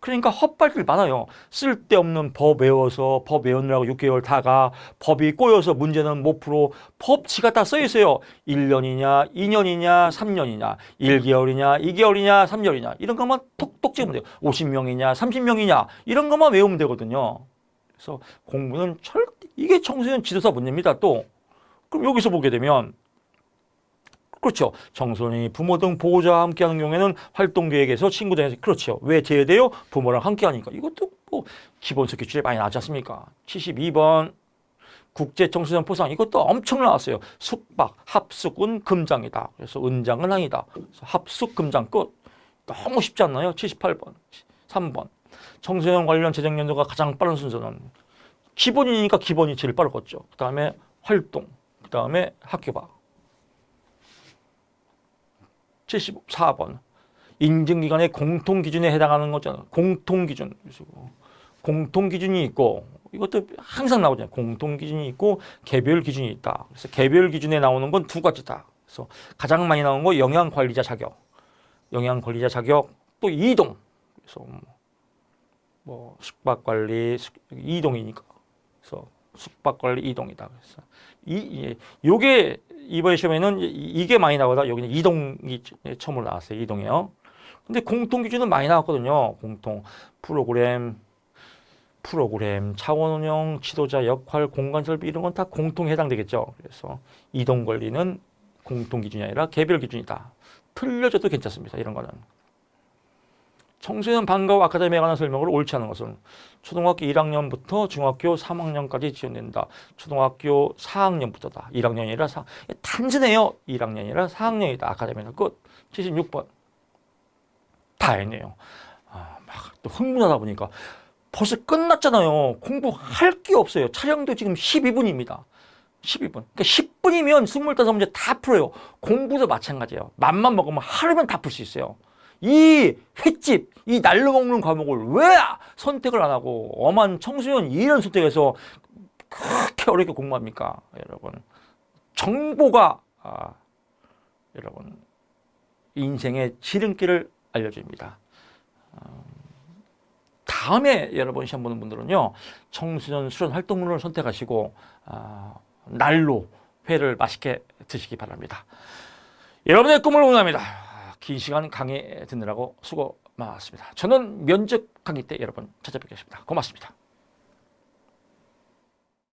그러니까 헛발질 많아요. 쓸데없는 법 외워서 법 외우느라고 6개월 다가 법이 꼬여서 문제는 못 풀어. 법 지가 다 써 있어요. 1년이냐 2년이냐 3년이냐 1개월이냐 2개월이냐 3개월이냐 이런 것만 톡톡 찍으면 돼요. 50명이냐 30명이냐 이런 것만 외우면 되거든요. 그래서 공부는 절대 이게 청소년 지도사 문제입니다. 또 그럼 여기서 보게 되면 그렇죠. 청소년이 부모 등 보호자와 함께하는 경우에는 활동계획에서 친구들에서 그렇죠. 왜 제외돼요? 부모랑 함께하니까. 이것도 뭐 기본서 기출에 많이 나왔지 않습니까? 72번 국제청소년 포상 이것도 엄청 나왔어요. 숙박, 합숙은 금장이다. 그래서 은장은 아니다. 그래서 합숙, 금장 끝. 너무 쉽지 않나요? 78번, 3번. 청소년 관련 재정 연도가 가장 빠른 순서는 기본이니까 기본이 제일 빠르겠죠. 그 다음에 활동, 그 다음에 학교방. 74번. 인증기관의 공통기준에 해당하는 거잖아요. 공통기준. 공통기준이 있고, 이것도 항상 나오잖아요. 공통기준이 있고, 개별 기준이 있다. 그래서 개별 기준에 나오는 건 두 가지다. 그래서 가장 많이 나오는 거 영양관리자 자격. 영양관리자 자격, 또 이동. 그래서 뭐 숙박관리, 이동이니까. 그래서 숙박관리 이동이다. 그래서 요게 이번 시험에는 이게 많이 나오다. 여기는 이동이 처음으로 나왔어요. 이동이요. 근데 공통 기준은 많이 나왔거든요. 공통 프로그램, 차원 운영, 지도자 역할, 공간 설비 이런 건 다 공통에 해당되겠죠. 그래서 이동 관리는 공통 기준이 아니라 개별 기준이다. 틀려져도 괜찮습니다. 이런 거는. 청소년 방과후 아카데미에 관한 설명을 옳지 않은 것은 초등학교 1학년부터 중학교 3학년까지 지원된다. 초등학교 4학년부터다. 1학년이라 4. 단순해요. 1학년이라 4학년이다. 아카데미는 끝. 76번. 다 했네요. 막 또 흥분하다 보니까 벌써 끝났잖아요. 공부할 게 없어요. 촬영도 지금 12분입니다. 12분. 그러니까 10분이면 25문제 다 풀어요. 공부도 마찬가지예요. 맘만 먹으면 하루면 다 풀 수 있어요. 이 횟집, 이 날로 먹는 과목을 왜 선택을 안 하고 엄한 청소년 이런 선택해서 그렇게 어렵게 공부합니까? 여러분. 정보가 여러분 인생의 지름길을 알려줍니다. 다음에 여러분 시험 보는 분들은요. 청소년 수련 활동문을 선택하시고 날로 회를 맛있게 드시기 바랍니다. 여러분의 꿈을 응원합니다. 긴 시간 강의 듣느라고 수고 많았습니다. 저는 면접 강의 때 여러분 찾아뵙겠습니다. 고맙습니다.